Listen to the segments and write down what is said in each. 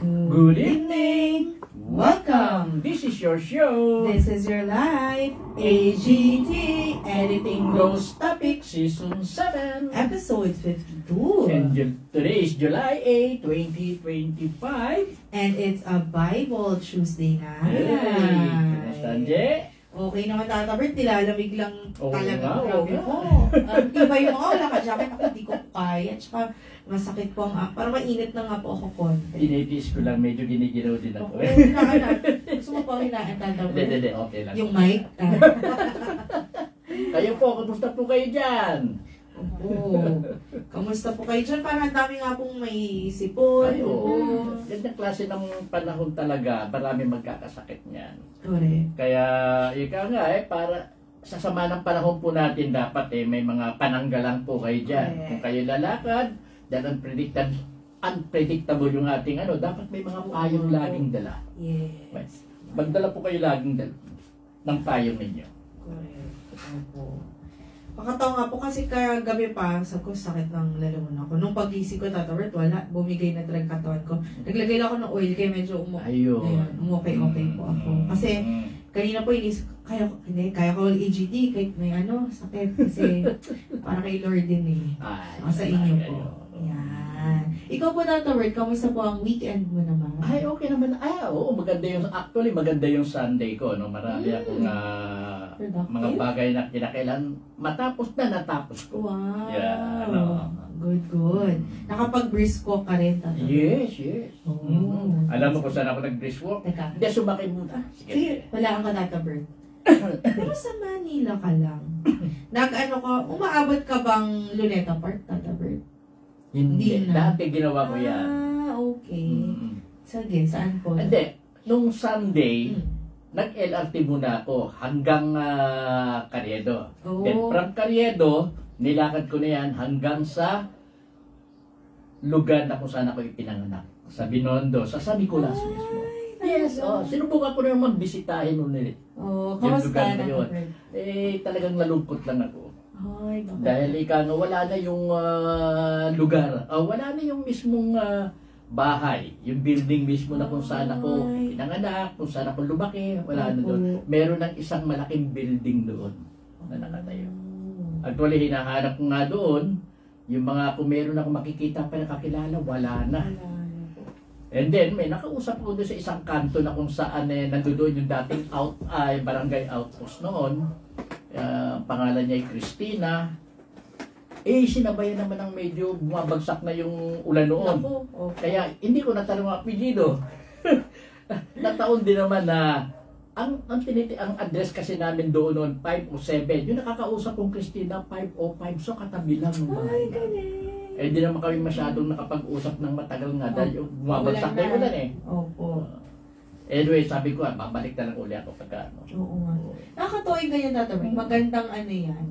Good evening! Welcome! This is your show. This is your life. AGT Anything Goes Topic Season 7. Episode 52. And today is July 8, 2025. And it's a Bible Tuesday na. Hey! Kamusta, Anje? Okay naman, Tata Bert. Nilalamig lang talaga. Okay. Iba yung mga wala ka jacket. Ako hindi ko kaya. Tsaka masakit po ang parang mainit na nga po ako konti. Tinitiis ko lang. Medyo giniginaw din ako. Gusto mo po hinaan, Tata Bert? Hindi. Okay lang. Yung mic? Kayo po, kamusta po kayo dyan? Oo. Kamusta po kayo dyan? Parang ang dami nga pong may sipon. Oo. Gandang klase ng panahon talaga. Marami magkakasakit niyan. Correct. Kaya, ikaw nga para sa sama ng panahon po natin dapat may mga pananggalang po kayo dyan. Correct. Kung kayo lalakad, dahil unpredictable yung ating dapat may mga payong laging dala. Yes. Magdala po kayo laging dala ng payong ninyo. Correct. Opo. Pakatawa nga po kasi kagabi pa, sabi ko sakit ng lalamunan ko. Nung pagising ko, tatawid, wala. Bumigay na talagang katawan ko. Naglagay lang ako ng oil kaya medyo okay po ako. Kasi kanina po inisip ko, kaya ko AGD kahit may sakit. Kasi para kay Lord din sa inyo po. Yan. Ikaw po, tatawid, kamusta po ang weekend mo naman? Ay, okay naman. Oo, maganda yung Sunday ko. Marami akong mga bagay na kinakailan natapos ko. Wow. Yeah, Good. Nakapag-brisk walk ka rin, Tata? Yes. Oh. Alam mo kung saan ako nag-brisk walk? Teka. Hindi, sumakay muna. Sige, wala kang Tata Bert. Pero sa Manila ka lang. Umaabot ka bang Luneta Park, Tata Bert? Hindi na. Dati ginawa ko yan. Okay. Sige, saan po? Hindi. Nung Sunday, nag-LRT muna ako hanggang Carriedo. Then from Carriedo, nilakad ko na yan hanggang sa lugar na kung saan ako ipinanganak. Sa Binondo, sa San Nicolas mismo. Yes, sinubukan ko na yung magbisitahin ulit. Kamusta na? Talagang nalungkot lang ako. Ay, dahil wala na yung lugar. Wala na yung mismong bahay. Yung building mismo na kung saan ako pinanganak, kung saan ako lumaki, wala na doon. Meron ng isang malaking building doon na nakatayo. Actually, hinahanap ko nga doon, yung mga kung meron ako makikita pa nakakilala, wala na. And then, may nakausap ko doon sa isang kanto na kung saan nandoon yung dating barangay outpost noon. Pangalan niya ay Christina. Sinabayan naman ng medyo bumabagsak na yung ulan noon. Kaya hindi ko natanong ang apelyido. Nataon din naman na ang address kasi namin doon noon 507. Yung nakakausap kong Christina 505. So katabi lang ng bahay. Hindi naman kami masyadong nakapag-usap ng matagal nga dahil bumabagsak na yung ulan Opo. Anyway, sabi ko, babalik na lang uli ako pagka Oo nga. Nakakatuwing ganyan, Tata Bert. Magandang yan.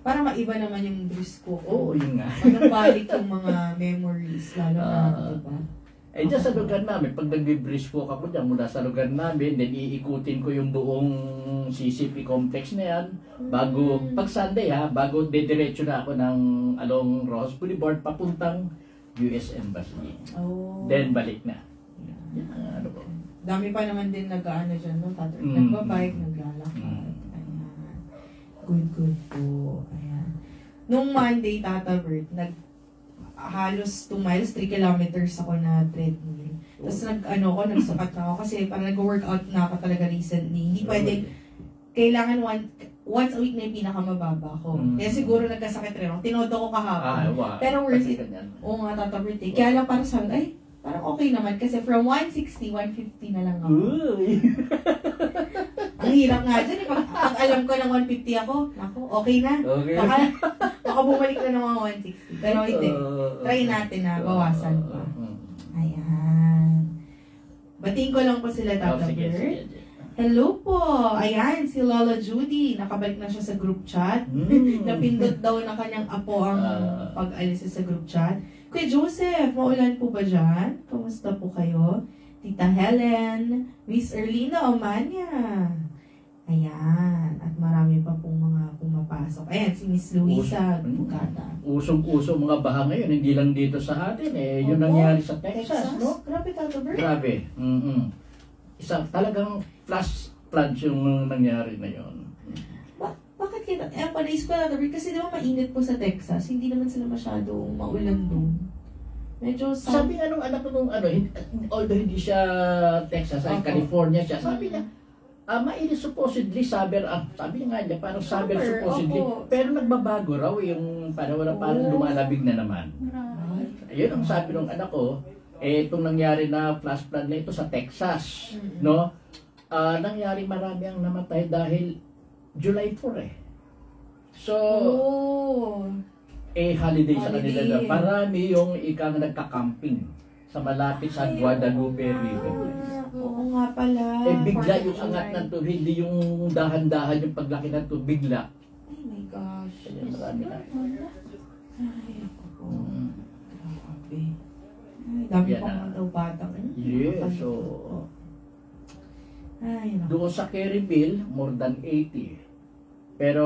Parang maiba naman yung brisk ko. Oo, yun nga. Magbalik yung mga memories. Lalo na, diba? Dyan sa lugar namin, pag nag-brisk walk ako dyan mula sa lugar namin, then iikutin ko yung buong CCP complex na yan. Pag Sunday bago dediretso na ako ng along Ross Boulevard, papuntang US Embassy. Then balik na. Yan, po. Dami pa naman din nag-ano dyan, no? Nagbabike, naglalakad. Ayan. Good po. Ayan. Nung Monday, Tata Bert, halos 2 miles, 3 kilometers ako na treadmill. Tapos nagsukat na ako kasi parang nag-workout na ako talaga recently. Hindi pwede, kailangan once a week na yung pinakamababa ko. Kaya siguro nagkasakit rin ako. Tinodo ko kahapon. Pero worth it. Oo nga, Tata Bert. Kaya lang para sa akin, parang okay naman kasi from 160, 150 na lang ako. Ang hirap nga dyan pag alam ko ng 150 ako, okay na. Baka bumalik na ng mga 160. Pero hindi. Try natin na bawasan pa. Ayan. Batiin ko lang po sila, Tata Bert. Hello po! Ayan, si Lola Judy. Nakabalik na siya sa group chat. Napindot daw na kanyang apo ang pag-alis sa group chat. Kuya Joseph, maulan po ba dyan? Kamusta po kayo? Tita Helen, Miss Erlina Omania. Ayan. At marami pa pong mga pumapasok. Ayan, si Miss Luisa Bugata. Usong-uso mga baha ngayon, hindi lang dito sa atin eh. Yun Opo. nangyari sa Texas, no? Grabe, Tata Bert. Grabe. Isa talagang flash floods yung nangyari na yun. Bakit kita? Panaisip ko Tata Bert, kasi di ba mainit po sa Texas, hindi naman sila masyadong maulan doon. Medyo Sabi nga nung anak ko nung although hindi siya Texas, ay Opo. California siya, sabi niya, mainit supposedly, sabi nga niya, parang summer supposedly, opo. pero nagbabago raw yung parang lumalabig na naman. Ayun ang sabi ng anak ko, itong nangyari na flash flood na ito sa Texas, no? Nangyari marami ang namatay dahil July 4 eh. So, holiday sa kanila na. Marami yung ikang nagka-camping sa malapit sa Guadalupe River. Oo nga pala. Bigla yung angat ng tubig, hindi yung dahan-dahan yung paglaki ng tubig, bigla. Oh my gosh. Kaya marami na. Ay, ako. Grabe. Ay, dami Yan pang na. mga daw batang. Yes, so... Ay, naku. Doon sa Kerryville, more than 80. Pero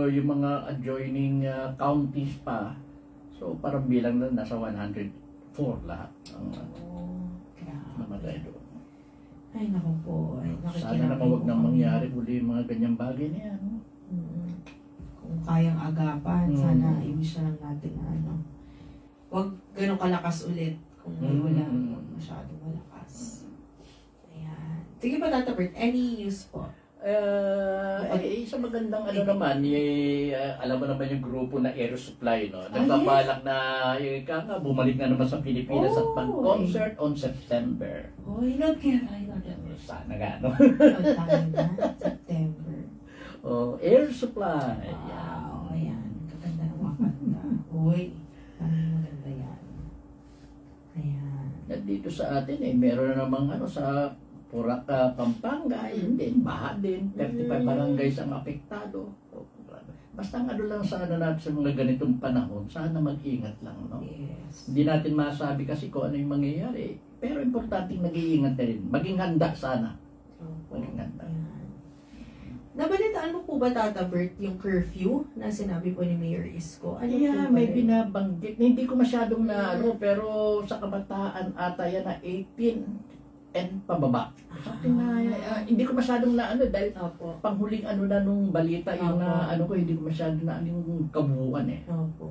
yung mga adjoining counties pa, so parang bilang na nasa 104 lahat ang Grabe. namatay doon. Ay, naku po. Ay, Sana naman huwag nang mangyari uli yung mga ganyang bagay na yan. No? Kung kayang agapan, sana i-wish na lang natin na huwag ganun kalakas ulit kung may wala masyadong malakas. Ayan. Sige pa, Tata Bert, any news po? Isang magandang naman, alam mo naman yung grupo na Air Supply, no? Nagbabalak na bumalik na naman sa Pilipinas at pag-concert on September. Not kaya tayo. Sana nga, no? Tayo na, September. Air Supply. Wow, ayan. Gaganda ng mga kanta. Uy, maganda yan. Ayan. Dito sa atin, meron na namang sa Porac, Pampanga, hindi, baha din. 35 barangays ang apektado. Basta lang sana natin sa mga ganitong panahon, sana mag-ingat lang, no? Yes. Hindi natin masabi kasi kung ano yung mangyayari. Pero importanteng nag-iingat na rin. Maging handa sana. Maging handa. Nabalitaan mo po ba, Tata Bert, yung curfew na sinabi po ni Mayor Isko? Ano po ba May yun? binabanggit. Hindi ko masyadong pero sa kabataan ata yan na 18 and pababa. Something na, hindi ko masyadong dahil Opo. panghuling na nung balita yung Opo. hindi ko masyadong yung kabuuan eh. Opo.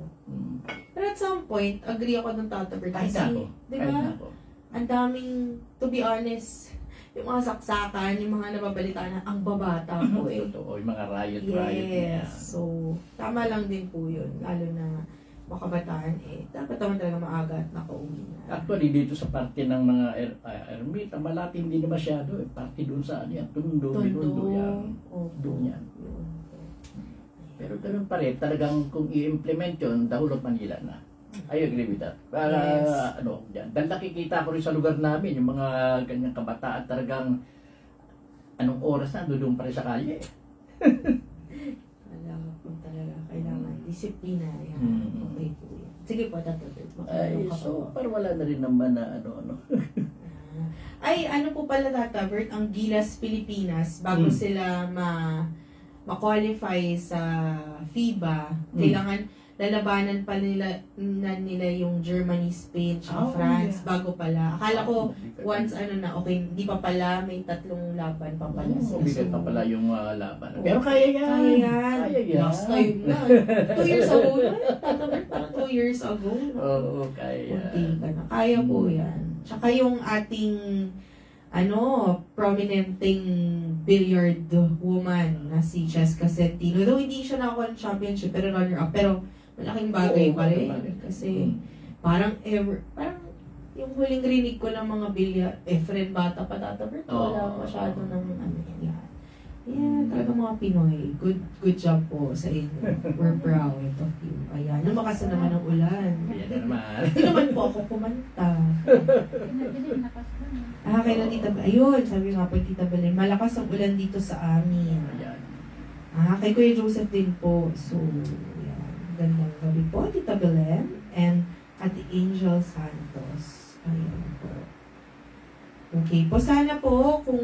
Pero at some point, agree ako ng Tata Bert. Kahit Kasi, ako. di Kahit ba, ako. ang daming, to be honest, yung mga saksakan, yung mga nababalitaan na ang babata po eh. Totoo, yung mga riot na yan. Yes. So, tama lang din po yun. Lalo na makabataan dapat naman talaga maaga at nakauwi na. Actually, dito sa parte ng mga ermita, malati hindi na masyado eh. Parte doon sa Tondo, Binondo yan. Doon yan. Pero ganun pa rin, talagang kung i-implement yun, the whole of Manila na. I agree with that. Para, yan. Dahil nakikita ko rin sa lugar namin, yung mga ganyang kabataan, talagang anong oras na, doon pa rin sa kalye. Wala po talaga. Kailangan disiplina. Yan. Okay po yan. Sige po, Tata Bert. Parang wala na rin naman na Ay, ano po pala, Tata Bert, ang Gilas Pilipinas, bago sila ma-qualify sa FIBA, kailangan lalabanan pa nila yung Germany, Spain, France, bago pala. Akala ko, once okay, hindi pa pala, may 3 laban pa pala. Bigat pa pala yung laban. Pero kaya yan. Kaya yan. Last time na. 2 years ago na. Tata Bert, parang 2 years ago. Oo, kaya. Kaya po yan. Tsaka yung ating prominenteng billiard woman na si Cheska Centino. Though hindi siya nakakuha ng championship, pero runner-up. Pero malaking bagay pa rin. Kasi parang yung huling rinig ko ng mga billiard, friend bata pa, Tata Bert, wala masyado ng yan. Yeah, talaga mga Pinoy. Good job po sa inyo. We're proud of you. Ayan. Lumakas na naman ang ulan. Ayan naman. Hindi naman po ako kumanta. Kay Tita Belen. Ayun, sabi nga po Tita Belen, malakas ang ulan dito sa amin. Kay Kuya Joseph din po. So, yan. Gandang gabi po, Tita Belen. And Ate Angel Santos. Ayan po. Okay po, sana po kung,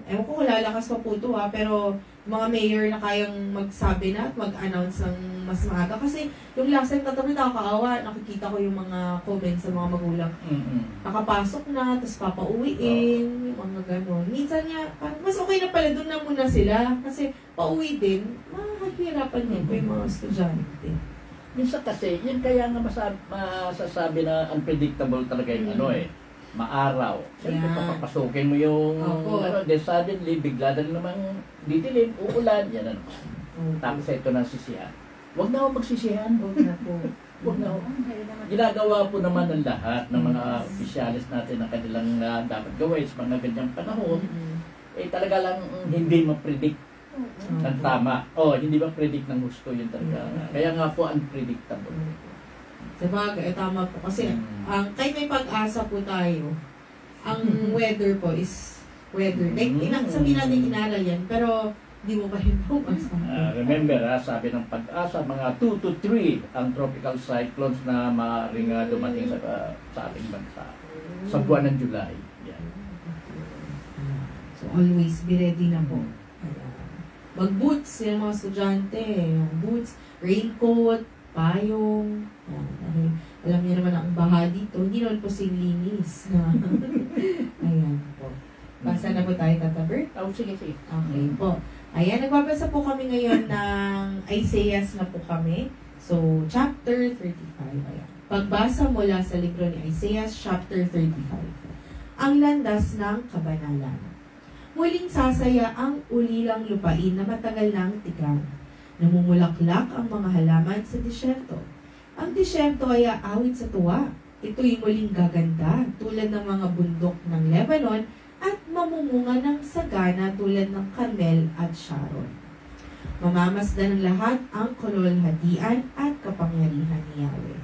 ewan ko kung lalakas pa po ito pero mga mayor na kayang magsabi na at mag-announce ng mas maaga. Kasi yung last time tatabi nakakaawa, nakikita ko yung mga comments sa mga magulang. Nakapasok na, tapos papauwiin, yung mga gano'n. Minsan nga, mas okay na pala doon na muna sila. Kasi pauwi din, mahihirapan din po yung mga estudyante. Minsan kasi, yun kaya nga masasabi na unpredictable talaga yung maaraw. Siyempre, papapasukin mo yung, then suddenly, bigla na namang didilim, uulan, yan ano. Tapos ito na sisihan. Huwag na ako magsisihan. Huwag na po. Huwag na ako. Ginagawa po naman ng lahat ng mga opisyalis natin na kanilang dapat gawin sa mga ganyang panahon, talaga lang hindi ma-predict ng tama. Hindi ma-predict ng gusto yun talaga. Kaya nga po, unpredictable. Sabagay, tama po. Kasi, kahit may pag-asa po tayo, ang weather po is weather. Like, sabihin natin inaral yan, pero hindi mo pa rin po remember, sabi ng pag-asa, mga 2 to 3 ang tropical cyclones na maaaring dumating sa ating bansa. Sa buwan ng July. Yan. So, always be ready na po. Mag-boots, yung mga estudyante. Boots, raincoat, payong. Dahil alam niyo naman ang baha dito, hindi naman po linis. Ayan po. Basa na po tayo, Tata Bert? Sige. Okay po. Ayan, nagbabasa po kami ngayon ng Isaiah na po kami. So, chapter 35. Ayan. Pagbasa mula sa libro ni Isaiah, chapter 35. Ang landas ng kabanalan. Muling sasaya ang ulilang lupain na matagal nang tigang. Namumulaklak ang mga halaman sa disyerto. Ang disyerto ay aawit sa tuwa. Ito'y muling gaganda tulad ng mga bundok ng Lebanon at mamumunga ng sagana tulad ng Carmel at Sharon. Mamamasdan ng lahat ang kalwalhatian at kapangyarihan ni Yahweh.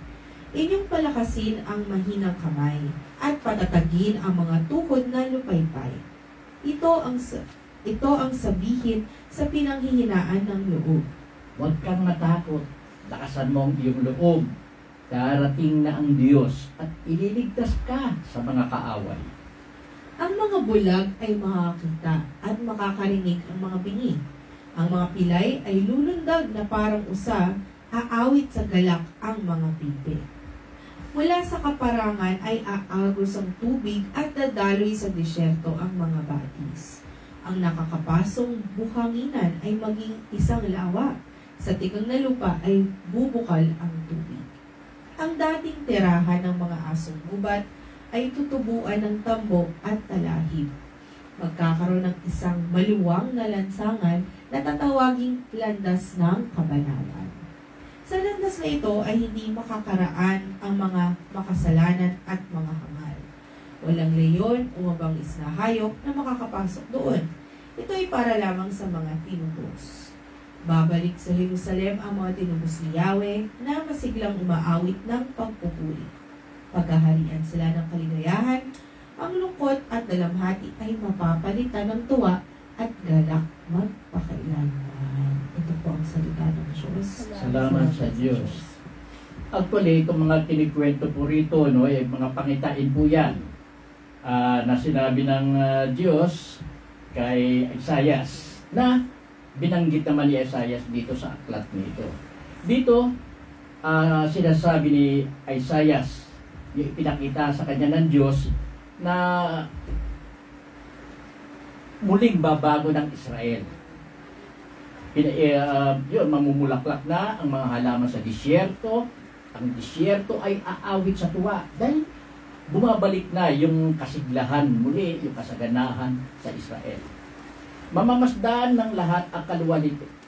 Inyong palakasin ang mahinang kamay at patatagin ang mga tuhod na lupaypay. Ito ang sabihin sa pinanghihinaan ng loob. Huwag kang matakot. Lakasan mo ang iyong loob. Darating na ang Diyos at ililigtas ka sa mga kaaway. Ang mga bulag ay makakita at makakarinig ang mga bingi. Ang mga pilay ay lulundag na parang usa, aawit sa galak ang mga pipi. Mula sa kaparangan ay aagos ang tubig at dadaloy sa disyerto ang mga batis. Ang nakakapasong buhanginan ay maging isang lawa. Sa tigang na lupa ay bubukal ang tubig. Ang dating tirahan ng mga asong gubat ay tutubuan ng tambo at talahib. Magkakaroon ng isang maluwang na lansangan na tatawaging landas ng kabanalan. Sa landas na ito ay hindi makakaraan ang mga makasalanan at mga hangal. Walang leyon o mabangis na hayop na makakapasok doon. Ito ay para lamang sa mga tinubos. Babalik sa Jerusalem ang mga tinubos ni Yahweh na masiglang umaawit ng pagpupuri. Pagkaharian sila ng kaligayahan, ang lungkot at dalamhati ay mapapalitan ng tuwa at galak magpakailanman. Ito po ang salita ng Diyos. Salamat sa Diyos. Actually, itong mga kinikwento po rito, mga pangitain po yan na sinabi ng Diyos kay Isaiah na binanggit naman ni Isaiah dito sa aklat nito. Dito, sinasabi ni Isaiah, yung ipinakita sa kanya ng Diyos na muling babago ng Israel. Mamumulaklak na ang mga halaman sa disyerto. Ang disyerto ay aawit sa tuwa dahil bumabalik na yung kasiglahan muli, yung kasaganahan sa Israel. Mamamasdaan ng lahat ang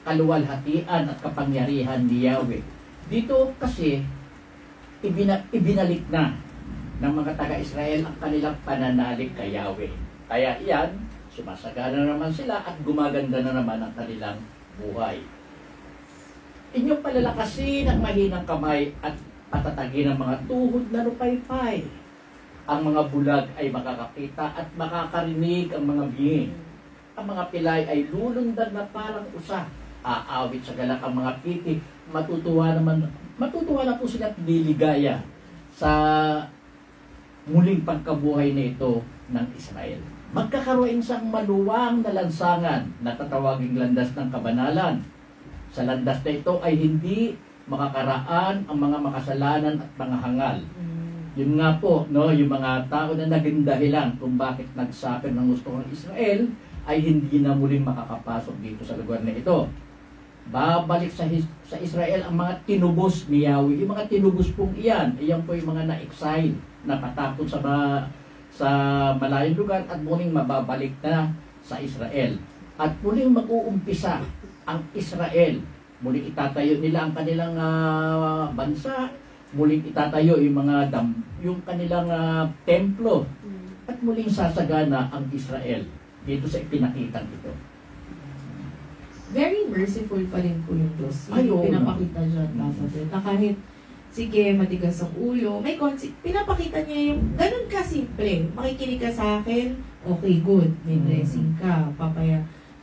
kaluwalhatian at kapangyarihan ni Yahweh. Dito kasi, ibinalik na ng mga taga-Israel ang kanilang pananalig kay Yahweh. Kaya iyan, sumasagana naman sila at gumaganda na naman ang kanilang buhay. Inyong palalakasin ang mahinang kamay at patatagin ang mga tuhod na lupaypay. Ang mga bulag ay makakakita at makakarinig ang mga bingi. Ang mga pilay ay lulundag na parang usa. Aawit sa galak ang mga pipi. Matutuwa na po sila at liligaya sa muling pagkabuhay na ito ng Israel. Magkakaroon siyang maluwang na lansangan na tatawaging landas ng kabanalan. Sa landas na ito ay hindi makakaraan ang mga makasalanan at mga hangal. Yun nga po, no, yung mga tao na naging dahilan kung bakit nagsapin ng gusto ng Israel ay hindi na muling makakapasok dito sa lugar na ito. Babalik sa Israel ang mga tinubos ni Yahweh. Yung mga tinubos pong iyan po yung mga na-exile, napatapon sa malayong lugar at muling mababalik na sa Israel. At muling mag-uumpisa ang Israel. Muling itatayo nila ang kanilang bansa. Muling itatayo yung kanilang templo. At muling sasagana ang Israel dito sa ipinakitang ito. Very merciful pa rin po yung Diyos. Yung pinapakita dyan, na kahit, sige, matigas ang ulo, may pinapakita niya yung, ganun ka simple. Makikinig ka sa akin, okay, good. May blessing ka,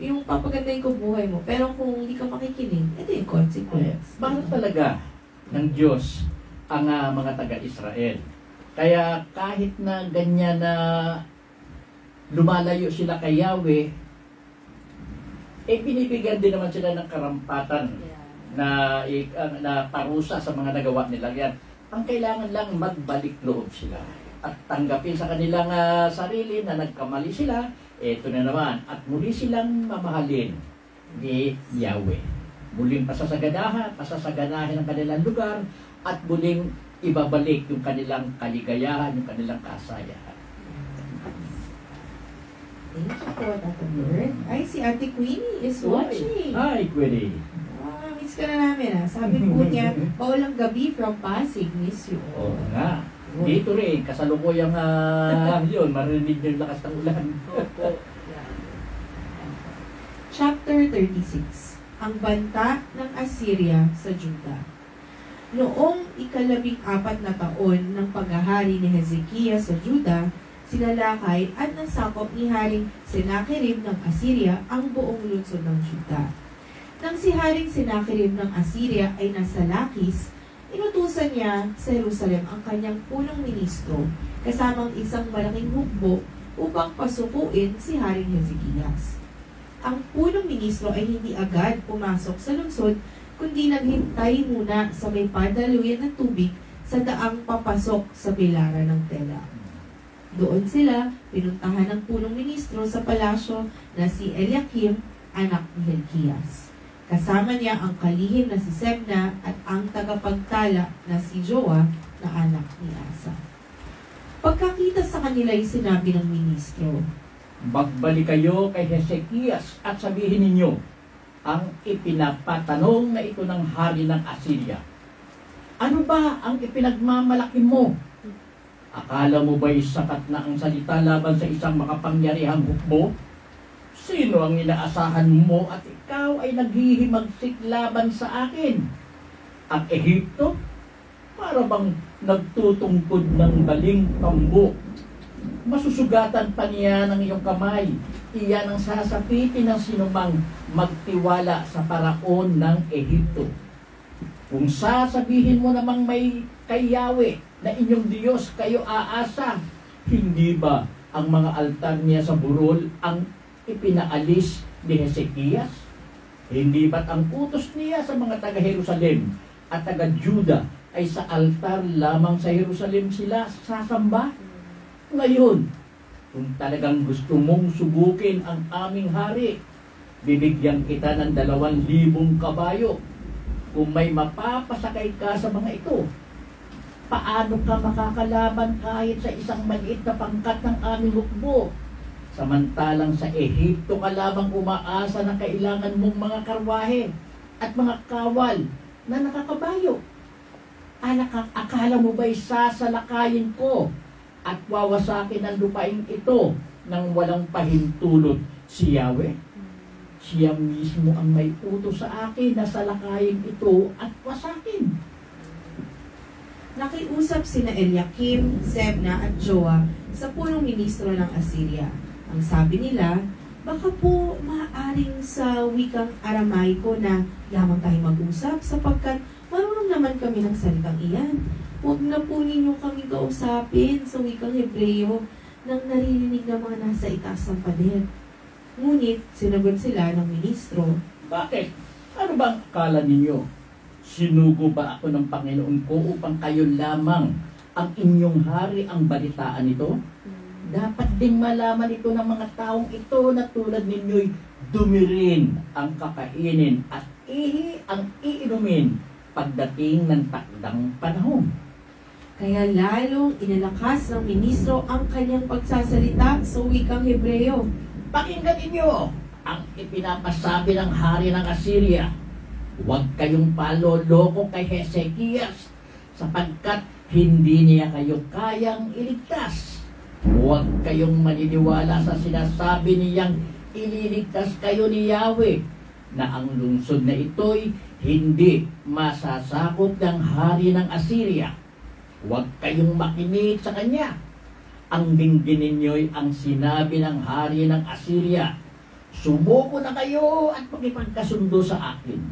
yung papagandahin ko buhay mo. Pero kung hindi ka makikinig, ito yung consequence. Bakit talaga ng Diyos ang mga taga-Israel? Kaya kahit na ganyan na lumalayo sila kay Yahweh, binibigyan din naman sila ng karampatan na parusa sa mga nagawa nila yan. Ang kailangan lang magbalik loob sila at tanggapin sa kanilang sarili na nagkamali sila. Ito na naman, at muli silang mamahalin ni Yahweh. Muling pasasaganahin ang kanilang lugar at muling ibabalik yung kanilang kaligayahan, yung kanilang kasayahan. Thank you po, Tata Bird. Ay, si Ate Queenie is watching. Hi, Queenie. Miss ka na namin, Sabi po niya, paulang gabi from Pasig, miss you. Oo nga. Dito rin, kasalukuyang yun, marinig niyo yung lakas ng ulan. Chapter 36. Ang banta ng Assyria sa Juda. Noong ika-14 na taon ng paghahari ni Hezekiah sa Juda, sinalakay at nasakop ni Haring Sennacherib ng Assyria ang buong lungsod ng Juda. Nang si Haring Sennacherib ng Assyria ay nasa Lakis, inutusan niya sa Jerusalem ang kanyang punong ministro kasamang isang malaking hukbo upang pasukuin si Haring Hezekias. Ang punong ministro ay hindi agad pumasok sa lungsod kundi naghintay muna sa may padaluyan ng tubig sa daang papasok sa pilaran ng tela. Doon sila pinuntahan ng punong ministro sa palasyo na si Eliakim, anak ni Hilkias. Kasama niya ang kalihim na si Sebna at ang tagapagtala na si Joa na anak ni Asa. Pagkakita sa kanila ay sinabi ng ministro, "Magbalik kayo kay Hezekias at sabihin ninyo ang ipinapatanong na ito ng hari ng Assyria. Ano ba ang ipinagmamalaki mo? Akala mo ba'y sakat na ang salita laban sa isang makapangyarihang hukbo? Sino ang inaasahan mo at ikaw ay naghihimagsik laban sa akin? Ang Ehipto? Para bang nagtutungkod ng baling tambo? Masusugatan pa niya ng iyong kamay. Iyan ang sasapitin ng sinumang magtiwala sa paraon ng Ehipto. Kung sasabihin mo namang may kay Yahweh na inyong Diyos kayo aasa, hindi ba ang mga altar niya sa burol ang ipinaalis ni Hezekias? Hindi ba't ang utos niya sa mga taga-Jerusalem at taga-Juda ay sa altar lamang sa Jerusalem sila sasamba? Ngayon, kung talagang gusto mong subukin ang aming hari, bibigyan kita ng 2,000 kabayo. Kung may mapapasakay ka sa mga ito, paano ka makakalaban kahit sa isang maliit na pangkat ng aming hukbo? Samantalang sa Ehipto ka lamang umaasa na kailangan mong mga karwahe at mga kawal na nakakabayo. Akala mo ba'y sasalakayin ko at wawasakin ang lupain ito nang walang pahintulot si Yahweh? Siya mismo ang may utos sa akin na salakayin ito at wasakin." Nakiusap sina Eliakim, Sebna at Joa sa punong ministro ng Assyria. Ang sabi nila, baka po maaaring sa wikang Aramaiko na lamang tayo mag-usap sapagkat marunong naman kami ng salitang iyan. Huwag na po ninyo kami kausapin sa wikang Hebreo nang naririnig ng mga nasa itaas ng pader. Ngunit, sinagot sila ng ministro, Bakit? Ano bang akala ninyo? Sinugo ba ako ng Panginoon ko upang kayo lamang ang inyong hari ang balitaan ito? Dapat ding malaman ito ng mga taong ito na tulad ninyo'y dumirin ang kakainin at ihi ang iinumin pagdating ng takdang panahon. kaya lalong inalakas ng ministro ang kanyang pagsasalita sa wikang Hebreo. Pakinggan ninyo ang ipinapasabi ng hari ng Assyria. Huwag kayong paloloko kay Hezekias sapagkat hindi niya kayo kayang iligtas. Huwag kayong maniniwala sa sinasabi niyang ililigtas kayo ni Yahweh na ang lungsod na ito'y hindi masasakop ng hari ng Assyria. Huwag kayong makinig sa kanya. Ang dinggin ninyo'y ang sinabi ng hari ng Assyria. Sumuko na kayo at makipagkasundo sa akin.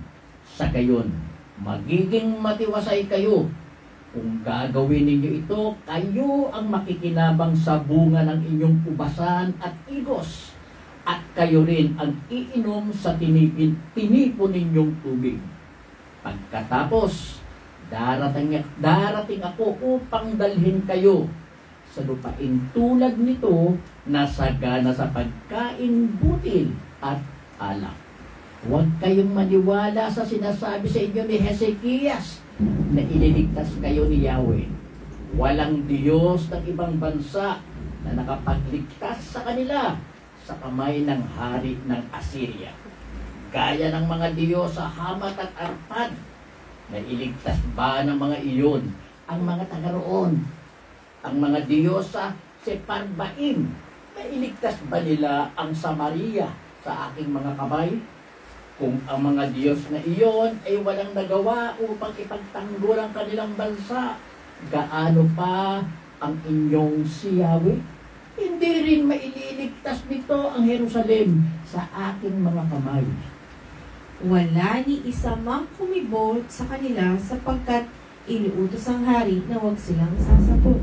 Sa gayon, magiging matiwasay kayo. Kung gagawin ninyo ito, kayo ang makikinabang sa bunga ng inyong ubasan at igos. At kayo rin ang iinom sa tinipon ninyong tubig. Pagkatapos, darating ako upang dalhin kayo sa lupain tulad nito na sagana sa pagkain butil at alak. Huwag kayong maniwala sa sinasabi sa inyo ni Hezekias na ililigtas kayo ni Yahweh. Walang Diyos ng ibang bansa na nakapagligtas sa kanila sa kamay ng hari ng Assyria. Gaya ng mga Diyos sa Hamat at Arpad, na iligtas ba ng mga iyon ang mga taga roon? Ang mga Diyos sa Separbaim, na iligtas ba nila ang Samaria sa aking mga kamay? Kung ang mga Diyos na iyon ay walang nagawa upang ipagtanggol ang kanilang bansa, gaano pa ang inyong si Yahweh? Hindi rin maililigtas nito ang Jerusalem sa aking mga kamay. Wala ni isa mang kumibot sa kanila sapagkat iniutos ang hari na huwag silang sasapot.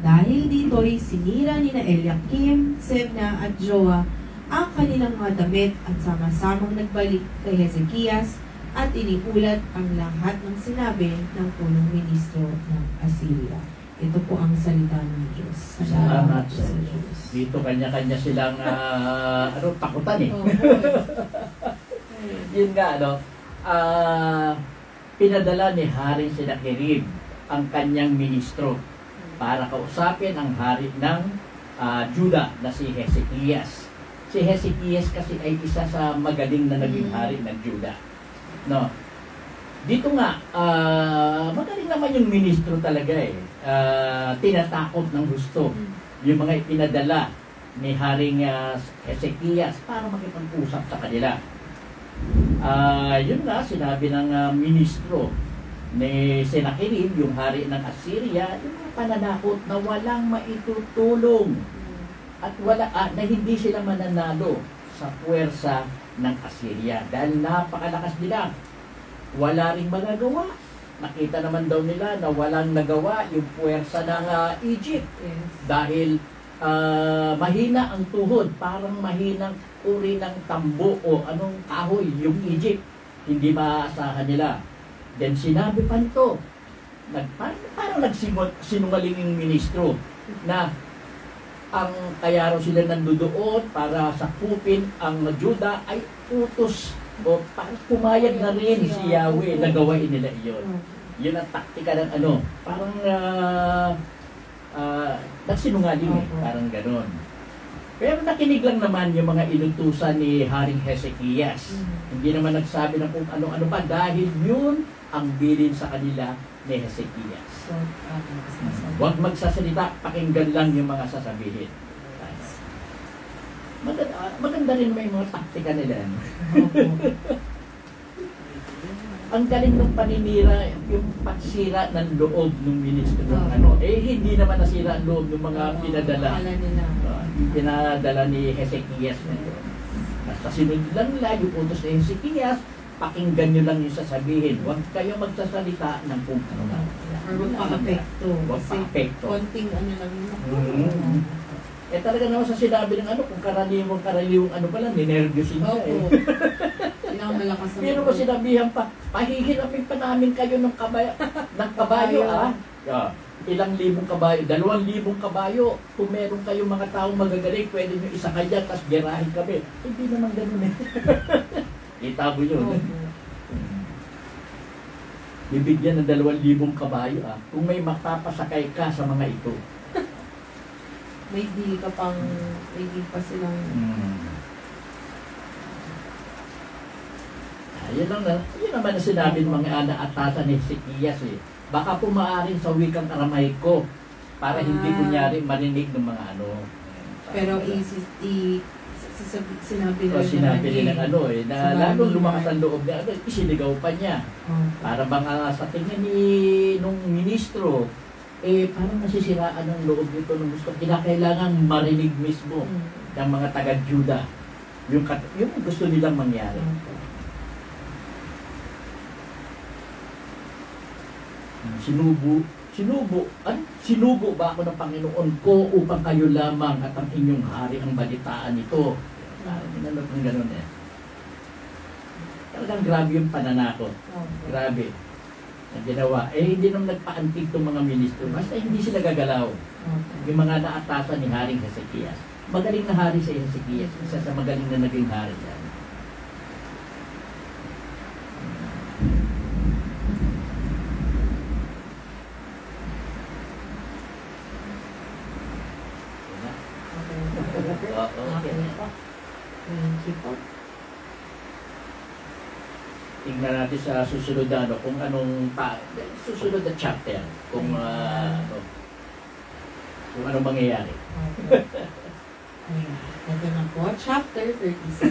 Dahil dito'y sinira ni na Eliakim, Sebna at Joa ang kanilang mga damit at sama-samang nagbalik kay Hezekias at iniulat ang lahat ng sinabi ng punong ministro ng Assyria. Ito po ang salita ng Diyos. Salamat sa sa Diyos. Dito kanya-kanya silang takutan eh. Yun nga, pinadala ni Haring Sennacherib ang kanyang ministro para kausapin ang hari ng Juda na si Hezekias. Si Hezekias kasi ay isa sa magaling na naging hari ng Juda. No. Dito nga, magaling naman yung ministro talaga eh. Tinatakot ng gusto yung mga ipinadala ni Haring Hezekias para makipag-usap sa kanila. Yun nga, sinabi ng ministro ni Sennacherib, yung hari ng Assyria, yung mga pananakot na walang maitutulong at na hindi sila mananalo sa puwersa ng Assyria dahil napakalakas nila. Wala ring magagawa. Nakita naman daw nila na walang nagawa yung puwersa ng Egypt dahil mahina ang tuhod, parang mahinang uri ng tambo o anong kahoy yung Egypt. Hindi maaasahan nila. Then sinabi pa nito, parang nagsinungaling yung ministro na ang kaya raw sila nandoon para sakupin ang Juda ay utos o parang pumayag na rin si Yahweh na gawain nila iyon. Yun ang taktika ng parang nagsinungaling parang ganon. Pero nakinig lang naman yung mga inutusan ni Haring Hezekias. Hindi naman nagsabi ng kung ano-ano pa dahil yun ang bilin sa kanila ni Hezekias. Huwag magsasalita, pakinggan lang yung mga sasabihin. Maganda rin may mga taktika nila. Ang galing ng paninira, yung pagsira ng loob ng ministro ng hindi naman nasira ang loob ng mga pinadala. Pinadala ni Hezekias na yun. Basta sinunod lang nila yung utos ni Hezekias, pakinggan nyo lang yung sasabihin. Huwag kayo magsasalita ng kung ano. Or huwag pa-apekto. Huwag pa-apekto. Konting lang yun. Eh talaga naman sa sinabi ng ano, kung karaniwang ano pala, ninervyusin ka eh. Opo. Kailangan malakas ang Pero ko sinabihan pa, pahihirapin pa namin kayo ng kabayo ah. Ilang libong kabayo, 2,000 kabayo. Kung meron kayong mga taong magagaling, pwede nyo isakay dyan, tapos gerahin kami. Hindi naman ganun eh. Itabo yun. Bibigyan ng 2,000 kabayo ah. Kung may mapapasakay ka sa mga ito. May deal ka pang, may deal pa silang... Yan lang na, yun naman na sinabi ng mga atasan ni Hezekias eh. Baka pumaarin sa wikang Aramaico para hindi kunyari marinig ng mga ano. Pero sinabi nila sinabi nila ng ano eh, na lalong lumakas ang loob niya, isinigaw pa niya. Para bang sa tingin ni nung ministro, eh parang nasisiraan ang loob nito nung gusto. Kinakailangan marinig mismo ng mga taga-Juda yung gusto nilang mangyari. Sinugo ba ako ng Panginoon ko upang kayo lamang at ang inyong hari ang balitaan nito? Ginanong ng gano'n eh. Talagang grabe yung pananakot. Grabe. Ang ginawa. Eh, hindi naman nagpaantig itong mga ministro. Basta hindi sila gagalaw. Yung mga naatasan ni Haring Hezekias. Magaling na hari si Hezekias. Isa sa magaling na naging hari yan. Tingnan natin sa susunod na ano, kung anong susunod na chapter, kung anong mangyayari. Ayan. Ito na po, chapter 37.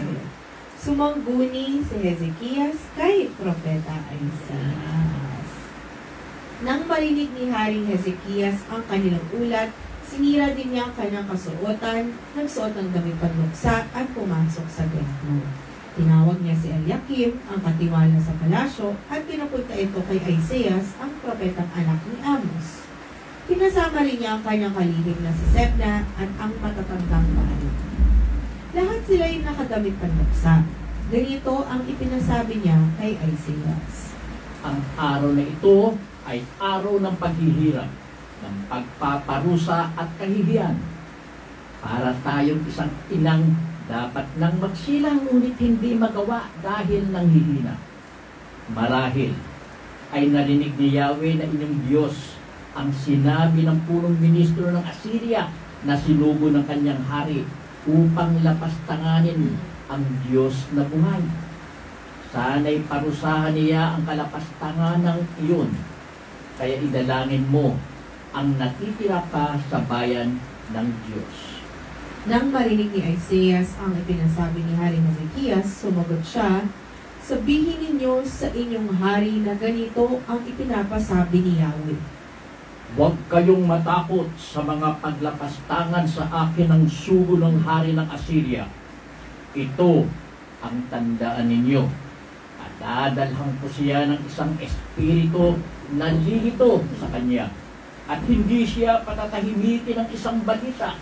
Sumangguni si Hezekias kay Propeta Isaias. Nang marinig ni Haring Hezekias ang kanilang ulat, sinira din niya ang kanyang kasuotan, nagsuot ng damit panluksa at pumasok sa templo. Tinawag niya si Eliakim, ang katiwala sa palasyo, at pinapunta ito kay Isaias, ang propetang anak ni Amos. Pinasama rin niya ang kanyang kalihim na si Sebna at ang matatandang pari. Lahat sila ay nakadamit panluksa. Ganito ang ipinasabi niya kay Isaias. Ang araw na ito ay araw ng paghihirap, ng pagpaparusa at kahihiyan. Para tayong isang inang dapat nang magsilang ngunit hindi magawa dahil nanghihina. Marahil ay narinig ni Yahweh na inyong Diyos ang sinabi ng punong ministro ng Assyria na sinugo ng kanyang hari upang lapastanganin ang Diyos na buhay. Sana'y parusahan niya ang kalapastangan iyon. Kaya idalangin mo ang natitira pa sa bayan ng Diyos. Nang marinig ni Isaias ang ipinasabi ni Haring Hezekias, sumagot siya, sabihin ninyo sa inyong hari na ganito ang ipinapasabi ni Yahweh. Huwag kayong matakot sa mga paglapastangan sa akin ng sugo ng hari ng Assyria. Ito ang tandaan ninyo. At dadalhan ko siya ng isang espiritu na lilito sa kanya. At hindi siya patatahimikin ng isang balita.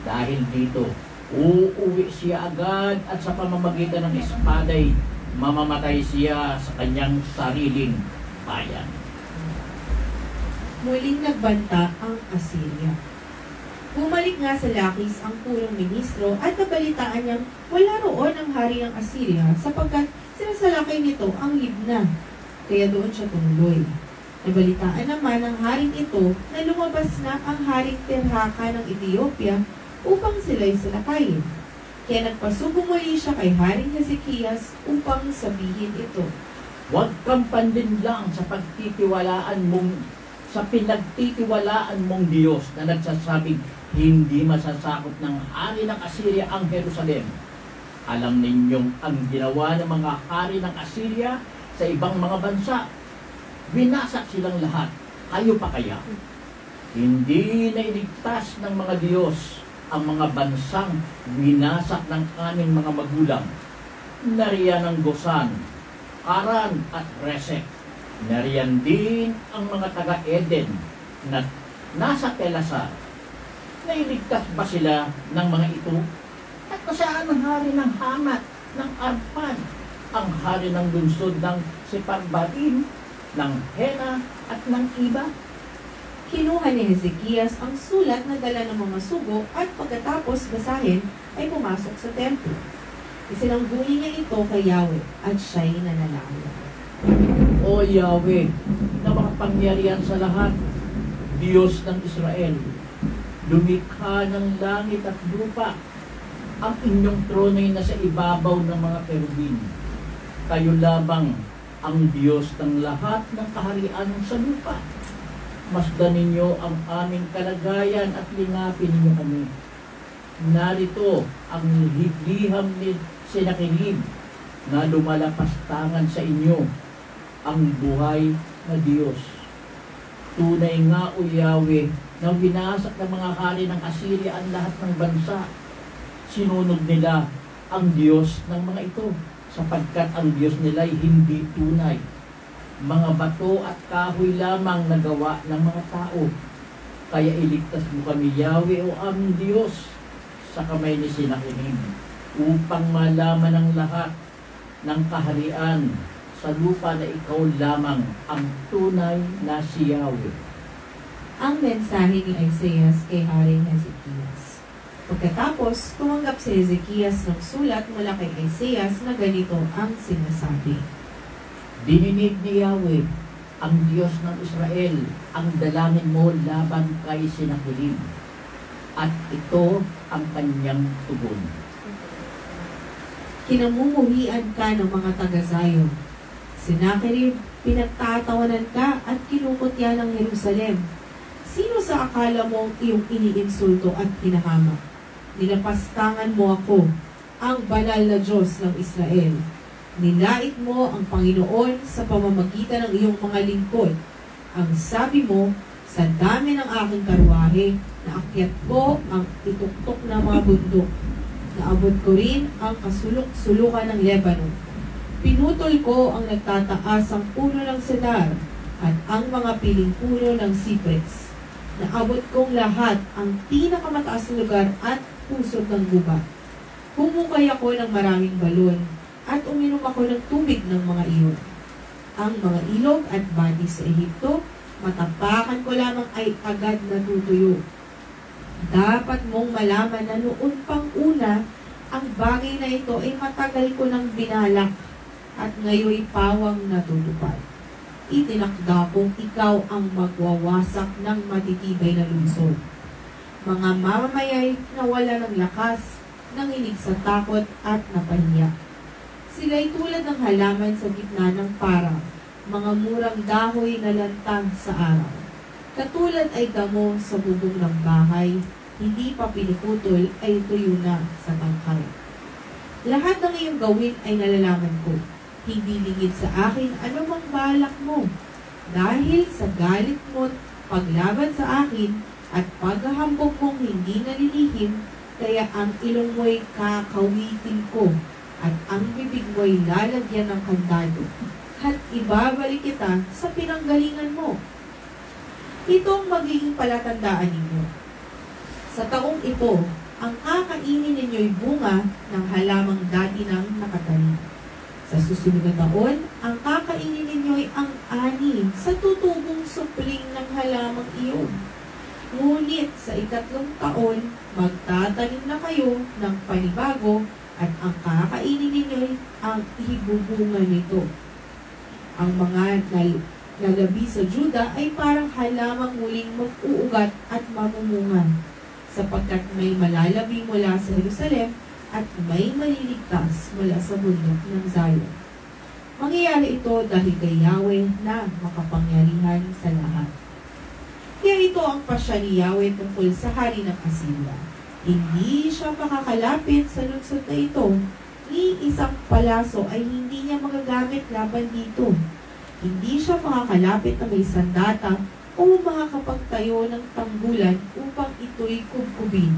Dahil dito, uuwi siya agad at sa pamamagitan ng espaday, mamamatay siya sa kanyang sariling bayan. Muling nagbanta ang Assyria. Bumalik nga sa Lakis ang punong ministro at nabalitaan niyang wala roon ang hari ng Assyria sapagkat sinasalakay nito ang Libna. Kaya doon siya tumuloy. Nabalitaan naman ng haring ito na lumabas na ang haring Tirhaka ng Ethiopia upang sila'y salakayin. Kaya nagpasubo muli siya kay Haring Hezekias upang sabihin ito. Huwag kang panlinlang sa pinagtitiwalaan mong Diyos na nagsasabing hindi masasakop ng hari ng Assyria ang Jerusalem. Alam ninyong ang ginawa ng mga hari ng Assyria sa ibang mga bansa. Binasak silang lahat. Kayo pa kaya? Hindi na iligtas ng mga Diyos ang mga bansang winasak ng aming mga magulang. Nariyan ang Gosan, Aran at Resek. Nariyan din ang mga taga-Eden na nasa Telasar. Nailigtas ba sila ng mga ito? At nasaan ang hari ng Hamat, ng Arpad, ang hari ng lungsod ng Separbaim, ng Hena at ng Iba? Kinuha ni Hezekias ang sulat na dala ng mga sugo at pagkatapos basahin ay pumasok sa templo. Isinangguni niya ito kay Yahweh at siya'y nanalangin. O Yahweh, na makapangyarihan sa lahat, Diyos ng Israel, lumikha ng langit at lupa. Ang inyong trono ay nasa ibabaw ng mga kerubin. Kayo lamang ang Diyos ng lahat ng kaharian sa lupa. Masdan ninyo ang aming kalagayan at lingapin ninyo kami. Narito ang liham ni Sennacherib na lumalapastangan sa inyo, ang buhay na Diyos. Tunay nga, O Yahweh, na winasak ng mga hari ng Assyria ang lahat ng bansa. Sinunod nila ang Diyos ng mga ito, sapagkat ang Diyos nila ay hindi tunay. Mga bato at kahoy lamang nagawa ng mga tao. Kaya iligtas mo kami, Yahweh, o aming Diyos, sa kamay ni Sennacherib, upang malaman ng lahat ng kaharian sa lupa na ikaw lamang ang tunay na si Yahweh. Ang mensahe ni Isaias kay Haring Hezekias. Pagkatapos, tumanggap si Hezekias ng sulat mula kay Isaias na ganito ang sinasabi. Dininig ni Yahweh, ang Diyos ng Israel, ang dalangin mo laban kay Sennacherib, at ito ang kanyang tugon. Kinamumuhian ka ng mga taga-Zion. Sennacherib, pinagtatawanan ka at kinukutya ng Jerusalem. Sino sa akala mong iyong iniinsulto at hinahamak? Nilapastangan mo ako, ang banal na Diyos ng Israel. Nilait mo ang Panginoon sa pamamagitan ng iyong mga lingkod. Ang sabi mo, sa dami ng aking karwahe, naakyat ko ang ituktok na mga bundok. Naabot ko rin ang kasulok-sulukan ng Lebanon. Pinutol ko ang nagtataas ang puno ng cedar at ang mga piling puno ng cypress. Naabot kong lahat ang pinakamataas na lugar at pusod ng gubat. Humukay ako ng maraming balon at uminom ako ng tubig ng mga iyon. Ang mga ilog at bati sa Ehipto, matapakan ko lamang ay agad natutuyo. Dapat mong malaman na noon pang una, ang bagay na ito ay matagal ko nang binalak at ngayoy pawang natutupad. Itinakda kong ikaw ang magwawasak ng matitibay na lungsod. Mga mamamayay na wala ng lakas, nanginig sa takot at napahiya. Sila'y tulad ng halaman sa gitna ng parang, mga murang dahoy na lantang sa araw. Katulad ay damo sa bubong ng bahay, hindi pa pinuputol ay tuyo na sa tangkay. Lahat ng iyong gawin ay nalalaman ko. Hindi lingid sa akin anumang balak mo. Dahil sa galit mo't paglaban sa akin at paghahambog mong hindi nalilihim, kaya ang ilong mo'y kakawitin ko at ang bibig mo'y lalagyan ng kandado at ibabalik kita sa pinanggalingan mo. Itong magiging palatandaan ninyo. Sa taong ito, ang kakainin ninyo'y bunga ng halamang dati nang nakatanim. Sa susunod na taon, ang kakainin ninyo'y ang ani sa tutubong supling ng halamang iyon. Ngunit sa ikatlong taon, magtatanim na kayo ng panibago at ang kakainin ninyo'y ang ihibubunga nito. Ang mga lalabi sa Juda ay parang halamang muling mag-uugat at mamumunga, sapagkat may malalabi mula sa Jerusalem at may maliligtas mula sa bundok ng Zion. Mangyayari ito dahil kay Yahweh na makapangyarihan sa lahat. Kaya ito ang pasya ni Yahweh tungkol sa hari ng Assyria. Hindi siya makakalapit sa lungsod na ito, ni isang palaso ay hindi niya magagamit laban dito. Hindi siya makakalapit na may sandata o makakapagtayo ng tanggulan upang ito'y kubkubin.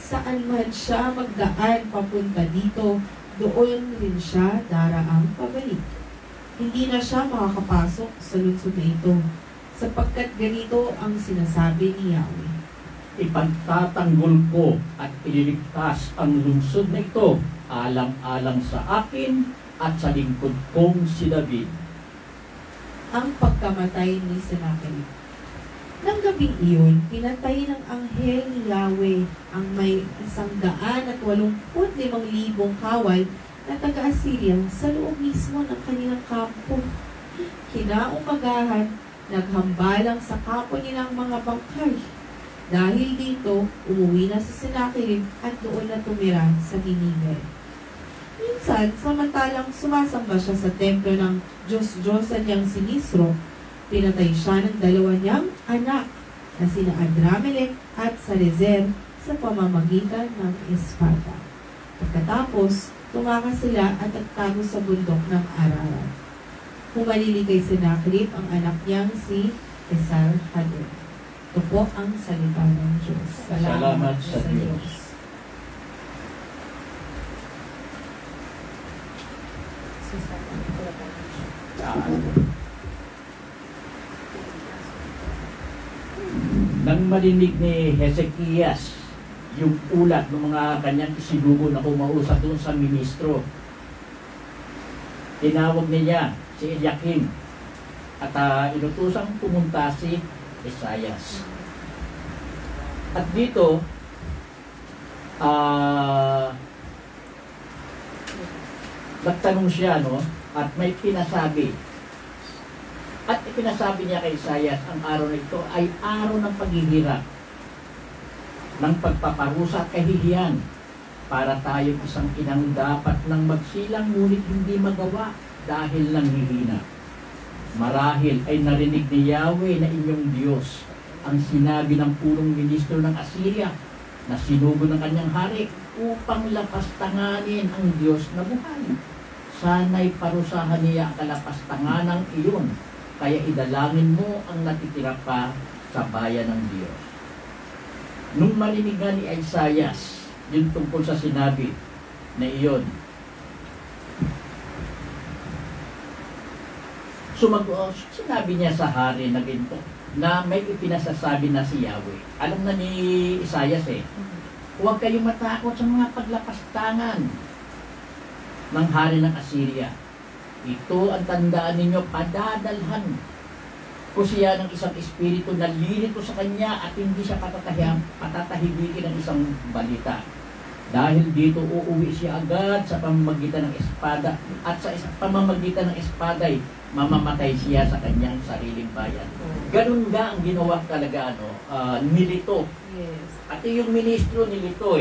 Saan man siya magdaan papunta dito, doon rin siya daraang pabalik. Hindi na siya makakapasok sa lungsod na ito, sapagkat ganito ang sinasabi ni Yahweh. ipagtatanggol ko at ililigtas ang lungsod na ito alang-alang sa akin at sa lingkod kong si David. Ang pagkamatay ni Sennacherib. Nang gabing iyon, pinatay ng anghel ni Yahweh ang may 185,000 kawal na taga-Assyria sa loob mismo ng kanilang kampo. Kinaumagahan, naghambalang sa kampo nilang mga bangkay. Dahil dito, umuwi na si Sennacherib at doon na tumira sa Nineveh. Minsan, samantalang sumasamba siya sa templo ng Diyos-Diyosan niyang si Nisro, pinatay siya ng 2 niyang anak na sina Adramelech at Sarezer sa pamamagitan ng espada. Pagkatapos, tumakas sila at nagtago sa bundok ng Ararat. Humalili kay Sennacherib ang anak niyang si Esarhaddon. Ito po ang salita ng Diyos. Salamat sa Diyos. Nang marinig ni Hezekias yung ulat ng mga kanyang isinugo na kumausap doon sa ministro, tinawag niya si Eliakim at inutusang pumunta si Isaias. At dito, nagtanong siya, no? At may pinasabi. At ipinasabi niya kay Isaias, ang araw na ito ay araw ng paghihirap, ng pagpaparusa at kahihiyan, para tayo isang inang dapat nang magsilang ngunit hindi magawa dahil nanghihina. Marahil ay narinig ni Yahweh na inyong Diyos ang sinabi ng punong ministro ng Assyria na sinugo ng kanyang hari upang lapastanganin ang Diyos na buhay. Sana'y parusahan niya ang kalapastanganang iyon, kaya idalangin mo ang natitira pa sa bayan ng Diyos. Nung marinig nga ni Isaias yung tungkol sa sinabi na iyon, sinabi niya sa hari na ginto na may ipinasasabi na si Yahweh. Alam na ni Isaias huwag kayong matakot sa mga paglapastangan ng hari ng Assyria. Ito ang tandaan ninyo, padadalhan ko siya ng isang espiritu na lilito sa kanya at hindi siya patatahibikin ng isang balita. Dahil dito uuwi siya agad sa pamamagitan ng espada at sa pamamagitan ng espada ay mamamatay siya sa kanyang sariling bayan. Ganun nga ang ginawa talaga nilito. Yes. At yung ministro nilito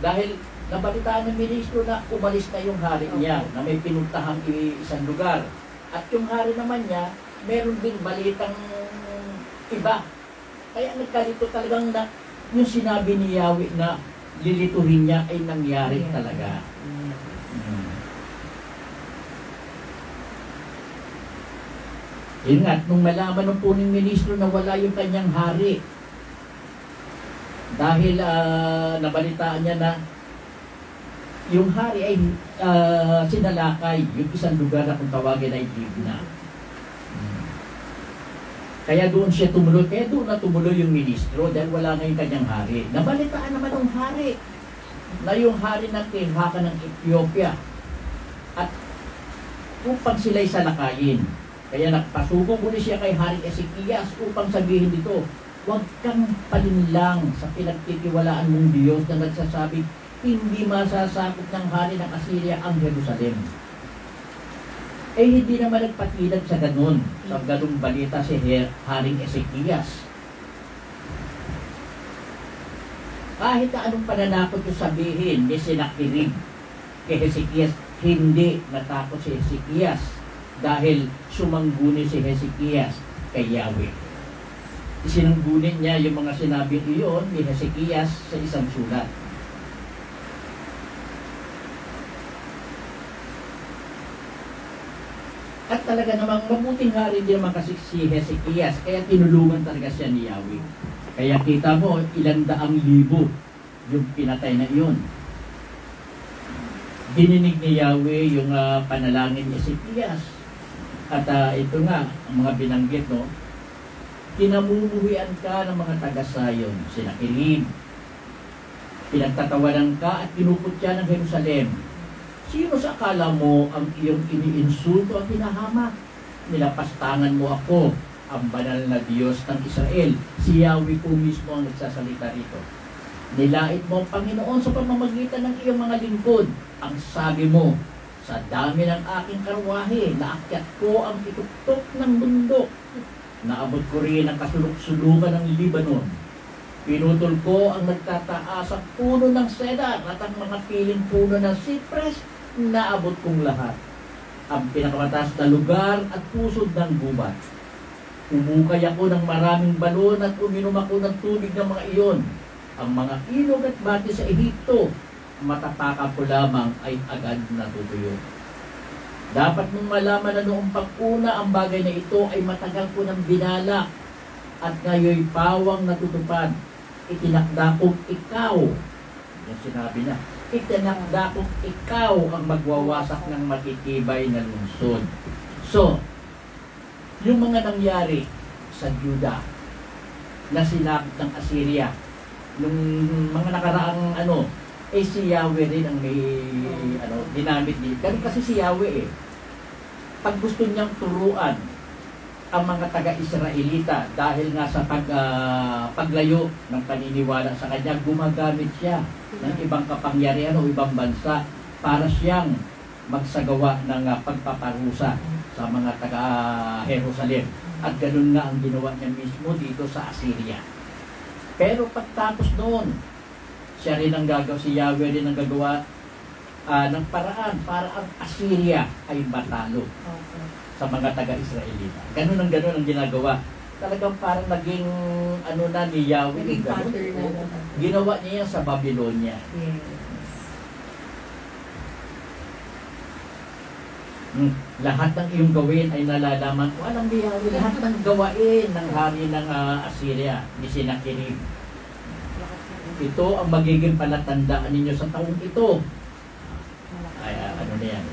dahil nabalitaan ng ministro na umalis na yung hari niya na may pinuntahang isang lugar. At yung hari naman niya, meron din balitang iba. Kaya nagkalito talagang na yung sinabi ni Yahweh na lilituhin niya ay nangyari talaga. Yun nga, nung malaman ng punong ministro na wala yung kanyang hari, dahil nabalitaan niya na yung hari ay sinalakay yung isang lugar na kung tawagin ay Libna. Kaya doon siya tumuloy, kaya doon na tumuloy yung ministro dahil wala nga yung kanyang hari. Nabalitaan naman ng hari na yung hari ng tihaka ng Ethiopia at upang sila'y salakayin. Kaya nagpasugo muli siya kay Hari Ezekias upang sabihin dito, huwag kang palinlang sa pinagtitiwalaan mong Diyos na nagsasabi, hindi masasakop ng hari ng Assyria ang Jerusalem. Eh hindi naman nagpatilag sa ganun, sa ganung balita si Haring Ezekias. Kahit na anong pananakot yung sabihin ni Sennacherib kay Hezekias, hindi natakot si Hezekias dahil sumangguni si Hezekias kay Yahweh. Isinunggunin niya yung mga sinabi iyon ni Hezekias sa isang sulat. At talaga namang mabuting hari din naman kasi si Hezekias, kaya tinulungan talaga siya ni Yahweh. Kaya kita mo, 100,000 yung pinatay na iyon. Dininig ni Yahweh yung panalangin ni Hezekias. At ito nga, ang mga binanggit, no? Kinamumuhian ka ng mga taga-Sayon, Sennacherib. Pinagtatawanan ka at kinuputya ng Jerusalem. Sino sa akala mo ang iyong iniinsulto at hinahamak? Nilapastangan mo ako, ang banal na Diyos ng Israel. Si Yahweh po mismo ang nagsasalita rito. Nilait mo ang Panginoon sa pamamagitan ng iyong mga lingkod. Ang sabi mo, sa dami ng aking karwahe, naakyat ko ang ituktok ng bundok. Naabot ko rin ang kasulok-sulukan ng Libanon. Pinutol ko ang nagtataas ang puno ng cedar at ang mga piling puno ng cypress, naabot kong lahat. Ang pinakamataas na lugar at pusod ng gubat. Umukay ako ng maraming balon at uminom ako ng tubig ng mga iyon. Ang mga ilog at bati sa Ehipto, matapaka ko lamang ay agad natutuyo. Dapat mong malaman na noong pag-una ang bagay na ito ay matagal ko ng binalak at ngayoy pawang natutupad. Itinakda kong ikaw, yung sinabi na, itinakda kong ikaw ang magwawasak ng matitibay na lungsod. So, yung mga nangyari sa Juda na sinakop ng Assyria, nung mga nakaraang si Yahweh rin ang may ginamit dito. Ganun kasi si Yahweh pag gusto niyang turuan ang mga taga-Israelita dahil nga sa paglayo ng paniniwala sa kanya, gumagamit siya ng ibang kapangyarihan o ibang bansa para siyang magsagawa ng pagpaparusa sa mga taga-Jerusalem. At ganun nga ang ginawa niya mismo dito sa Assyria. Pero pagtapos noon, siya rin ang gagawa, si Yahweh rin ang gagawa ng paraan para ang Assyria ay matalo sa mga taga-Israelita. Ganun ang ginagawa. Talagang parang naging ni Yahweh. Ginawa niya yan sa Babylonia. Yes. Lahat ng iyong gawin ay nalalaman ko. Alam mo Yahweh, lahat ng gawain ng hari ng Assyria, ni Sennacherib. Ito ang magiging palatandaan ninyo sa taong ito. Ay, na yan.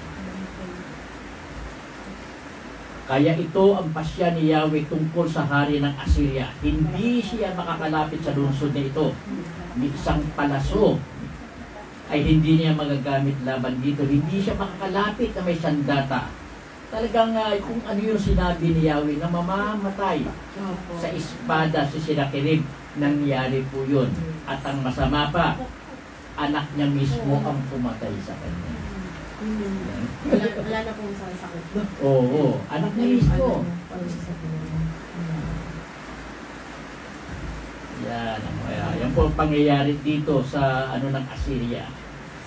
Kaya ito ang pasya ni Yahweh tungkol sa hari ng Assyria. Hindi siya makakalapit sa lungsod na ito. May isang palaso ay hindi niya magagamit laban dito. Hindi siya makakalapit na may sandata. Talagang kung ano yung sinabi ni Yahweh na mamamatay sa espada si Sennacherib, nangyari po yun. At ang masama pa, anak niya mismo ang pumatay sa kanya. Wala na pong sakit. Oo, anak niya mismo. Yan po ang pangyayari dito sa ng Assyria.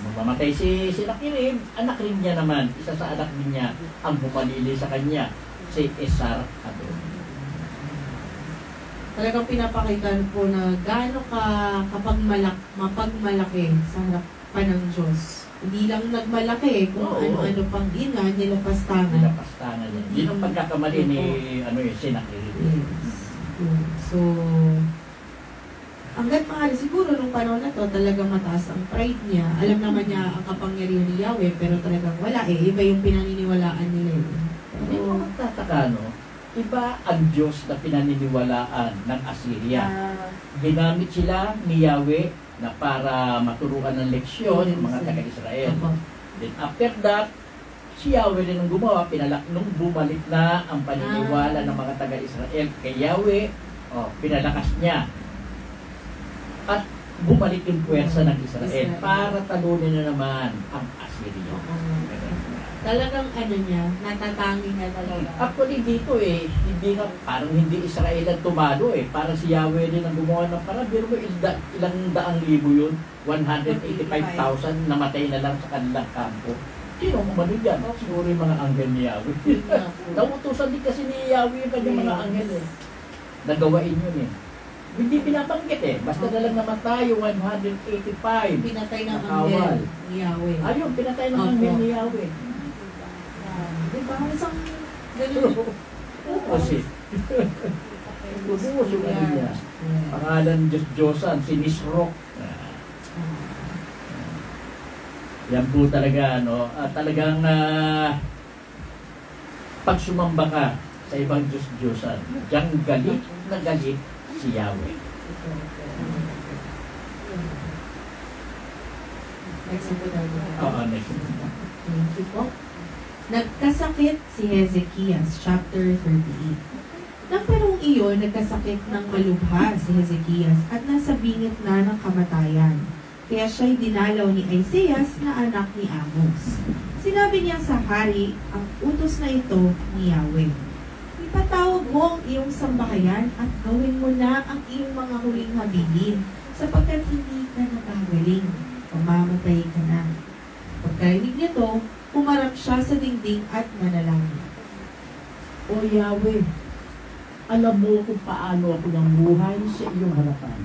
Mamamatay si Sennacherib, anak rin niya naman, isa sa anak din niya ang bumalili sa kanya, si Esar-Hadon. Talagang pinapakita po na gaano ka mapagmalaki sa harapan ng Diyos. Hindi lang nagmalaki kung ano-ano pang nilapastangan. Nilapastangan yan. Yun ang pagkakamali ni Sennacherib. Yes. So, hanggat maaari, siguro nung panahon na to, talagang mataas ang pride niya. Alam naman niya ang kapangyarihan ni Yahweh, pero talagang wala iba yung pinaniniwalaan nila. Hindi mo magtataka, iba ang Diyos na pinaniniwalaan ng Assyria. Ginamit sila ni Yahweh na para maturuan ng leksyon ng mga taga-Israel. Then after that, si Yahweh rin ang gumawa, nung bumalik na ang paniniwala ng mga taga-Israel kay Yahweh, pinalakas niya. At bumalik yung puwersa ng Israel para talunin na naman ang Assyria. Talagang natatangi na talaga. Actually dito parang hindi Israel ang tumalo Parang si Yahweh din ang gumawa ng parang, pero ilang daang libo yun, 185,000 namatay na lang sa kanilang kampo. Sino kumano dyan? Siguro yung mga anghel ni Yahweh. Nautusan din kasi ni Yahweh yung kanyang mga anghel nagawain yun Hindi pinabanggit Basta na lang namatay yung 185. Pinatay ng anghel ni Yahweh. Ayun, pinatay ng anghel ni Yahweh. Diba? Isang ganun. Kasi, bubuso ka niya. Pangalan Diyos-Diyosan, si Nisroch. Yan po talaga, talagang pag sumamba ka sa ibang Diyos-Diyosan. Diyang galit na galit si Yahweh. Next po tayo. Oo, next. Thank you po. Nagkasakit si Hezekias, chapter 38. Nang panahong iyon, nagkasakit ng malubha si Hezekias at nasa bingit na ng kamatayan. Kaya siya'y dinalaw ni Isaias na anak ni Amos. Sinabi niya sa hari ang utos na ito ni Yahweh. Ipatawag mo ang iyong sambahayan at gawin mo na ang iyong mga huling habilin sapagkat hindi ka nagagaling. Mamamatay ka na. Pagkarinig nito, pumarap siya sa dingding at manalangin. O Yahweh, alam mo kung paano ako namuhay sa iyong harapan.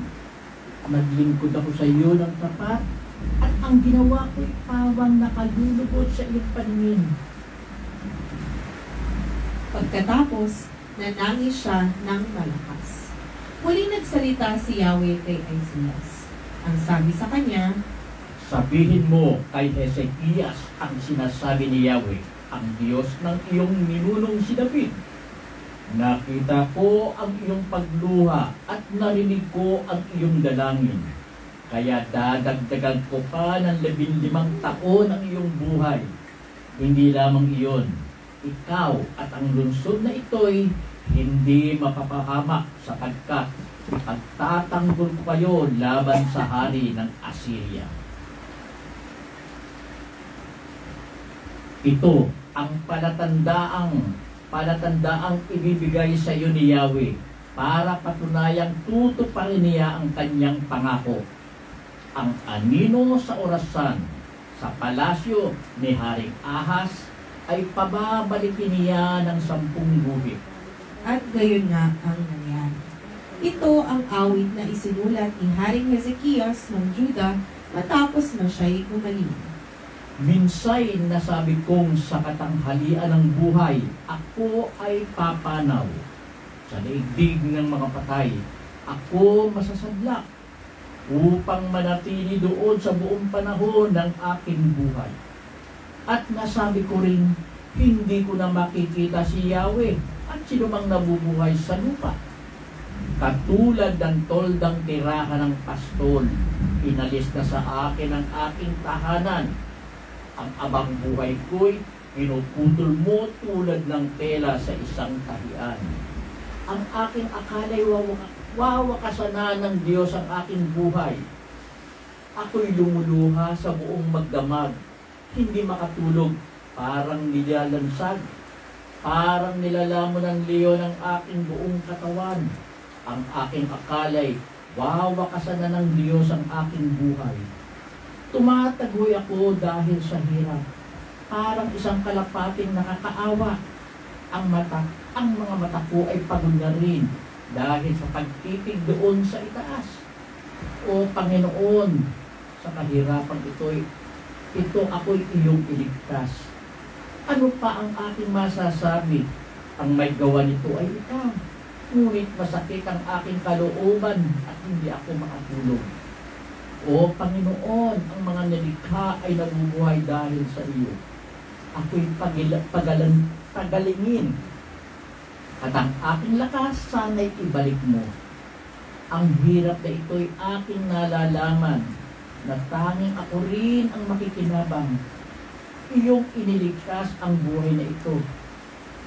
Naglingkod ako sa iyo ng tapat at ang ginawa ko'y pawang nakalulubot sa iyong paningin. Pagkatapos, nanangis siya ng malakas. Muling nagsalita si Yahweh kay Isaias. Ang sabi sa kanya, Sabihin mo kay Hezekias ang sinasabi ni Yahweh, ang Diyos ng iyong ninunong si David. Nakita ko ang iyong pagluha at narinig ko ang iyong dalangin. Kaya dadagdagan ko pa ng 15 taon ang iyong buhay. Hindi lamang iyon, ikaw at ang lungsod na ito'y hindi mapapahamak sapagkat pagtatanggol ko kayo laban sa hari ng Assyria. Ito ang palatandaang ibibigay sa iyo ni Yahweh para patunayang tutuparin niya ang kanyang pangako. Ang anino sa orasan sa palasyo ni Haring Ahas ay pababalikin niya ng 10 guhit. at gayon nga ang nangyari. Ito ang awit na isinulat ni Haring Hezekias ng Juda matapos na siya'y gumaling. Minsay nasabi kong sa katanghalian ng buhay, ako ay papanaw. Sa daigdig ng mga patay, ako masasadlak upang manatili doon sa buong panahon ng aking buhay. At nasabi ko rin, hindi ko na makikita si Yahweh at sino mang nabubuhay sa lupa. Katulad ng toldang tirahan ng pastol, inalis na sa akin ang aking tahanan. Ang abang buhay ko'y pinuputol mo tulad ng tela sa isang tahian. Ang aking akala'y wawakasan na ng Diyos ang aking buhay. Ako'y lumuluha sa buong magdamag, hindi makatulog, parang nilalansag, parang nilalamon ng leon ang aking buong katawan. Ang aking akala'y wawakasan na ng Diyos ang aking buhay. Tumatagoy ako dahil sa hirap. Parang isang kalapating nakakaawa. Ang mga mata ko ay pagod na rin dahil sa pagtitig doon sa itaas. O Panginoon, sa kahirapan ito ako'y iyong iligtas. Ano pa ang aking masasabi? Ang may gawa nito ay ikaw. Ngunit masakit ang aking kalooban at hindi ako makatulog. O Panginoon, ang mga nalikha ay nabubuhay dahil sa iyo. Ako'y pagalingin. At ang aking lakas sana'y ibalik mo. Ang hirap na ito'y aking nalalaman na tanging ako rin ang makikinabang. Iyong iniligtas ang buhay na ito.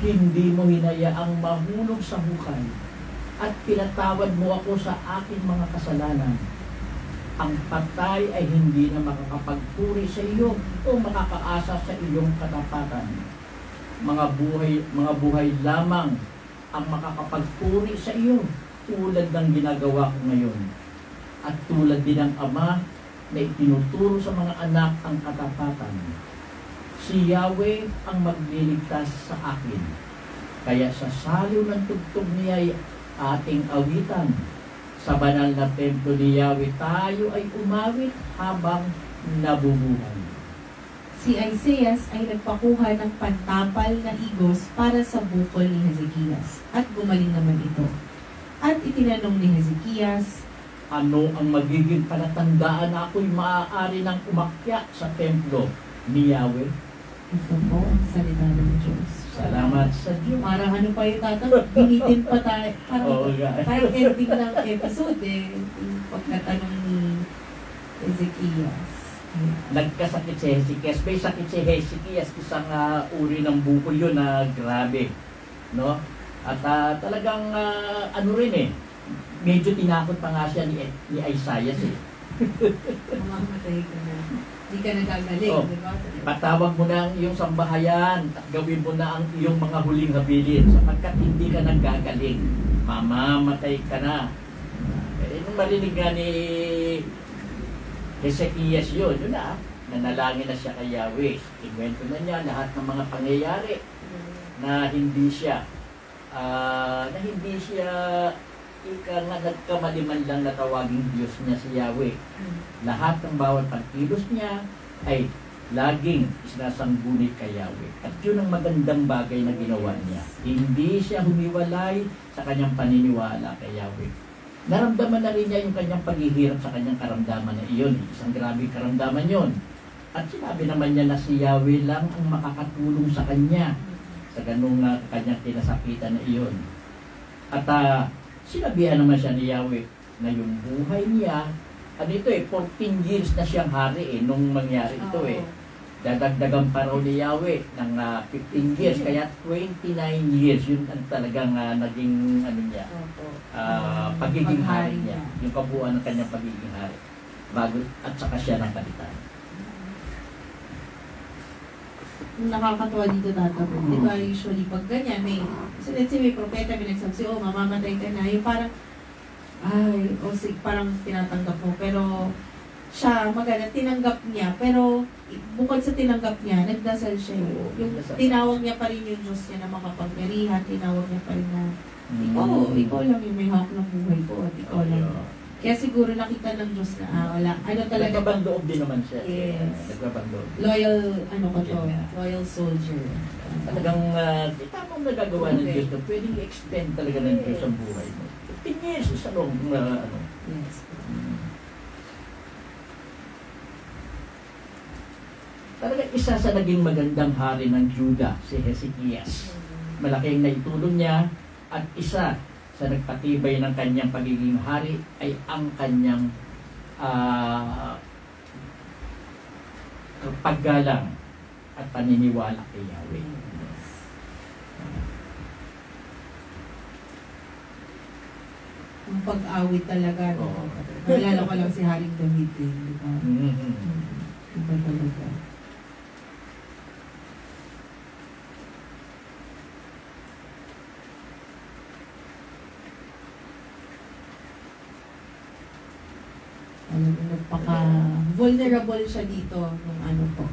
Hindi mo hinayaang mahulog sa hukay at pinatawad mo ako sa aking mga kasalanan. Ang patay ay hindi na makakapagpuri sa iyo o makakaasa sa iyong katapatan. Mga buhay lamang ang makakapagpuri sa iyo tulad ng ginagawa ko ngayon. At tulad din ng Ama na itinuturo sa mga anak ang katapatan. Si Yahweh ang magliligtas sa akin. Kaya sa saliw ng tugtog niya ay ating awitan. Sa banal na templo ni Yahweh tayo ay umawit habang nabubuhay. Si Isaias ay nagpakuha ng pantapal na igos para sa bukol ni Hezekias at gumaling naman ito. At itinanong ni Hezekias, ano ang magiging palatandaan na ako'y maaari ng umakyat sa templo ni Yahweh? Ito po ang salita ng Diyos. Salamat sa Diyos. Parang ano pa yung binitin pa tayo. Parang Oo nga. kahit ending ng episode yung pagkatanong ni Ezekias. Ayan. Nagkasakit si Hezekias. May sakit si Hezekias. Isang uri ng bukol yun na grabe. No? At talagang ano rin eh. Medyo tinakot pa nga siya ni Isaiah eh. Mamamatay ka na. Hindi ka nagagaling, Oh. di ba? Patawag mo na ang iyong sambahayan at gawin mo na ang iyong mga huling habilin sapagkat hindi ka naggagaling. Mamamatay ka na. Nung marinig nga ni Hezekias yun na, nanalangin na siya kay Yahweh. Ikwento na niya lahat ng mga pangyayari na hindi siya ika nga nagkamaliman lang na tawaging Diyos niya si Yahweh. Lahat ng bawat pagkilos niya ay laging sinasangguni kay Yahweh. At yun ang magandang bagay na ginawa niya. Hindi siya humiwalay sa kanyang paniniwala kay Yahweh. Naramdaman na rin niya yung kanyang paghihirap sa kanyang karamdaman na iyon. Isang grabing karamdaman yon. At sinabi naman niya na si Yahweh lang ang makakatulong sa kanya sa ganung kanyang kinasakitan na iyon. At sinabihan naman siya ni Yahweh na yung buhay niya, 14 years na siyang hari nung mangyari ito Dadagdagan pa raw ni Yahweh ng 15 years, kaya 29 years, yun ang talagang naging niya, pagiging hari niya, yung kabuuan ng kanyang pagiging hari, bago at saka siya ng palitan. Nakakatawa dito Tata. Di ba usually pag ganyan, so let's say may propeta, may nagsabi, mamamatay ka na. Yung parang, parang tinatanggap mo. Pero siya, maganda, tinanggap niya. Pero bukod sa tinanggap niya, nagdasal siya. Yung tinawag niya pa rin yung Diyos niya na makapagyarihan. Tinawag niya pa rin na, ikaw lang yung may hawak ng buhay ko at ikaw lang. Kaya siguro nakita ng Diyos na wala. Ano talaga? Nagkabandoob din naman siya. Yes. Nagkabandoob. Loyal, loyal soldier. Talagang tamang nagagawa ng Diyos na pwedeng i-extend talaga ng Diyos ang buhay mo. 15 years sa loob ng Yes. Talaga isa sa naging magandang hari ng Juda, si Hezekias. Malaking naitulong niya at isa sa nagpatibay ng kanyang pagiging hari ay ang kanyang paggalang at paniniwala kay Yahweh. Ang pag-awit talaga. Naalala ko lang si Haring David di ba? Iba talaga. Nagpaka-vulnerable siya dito nung po.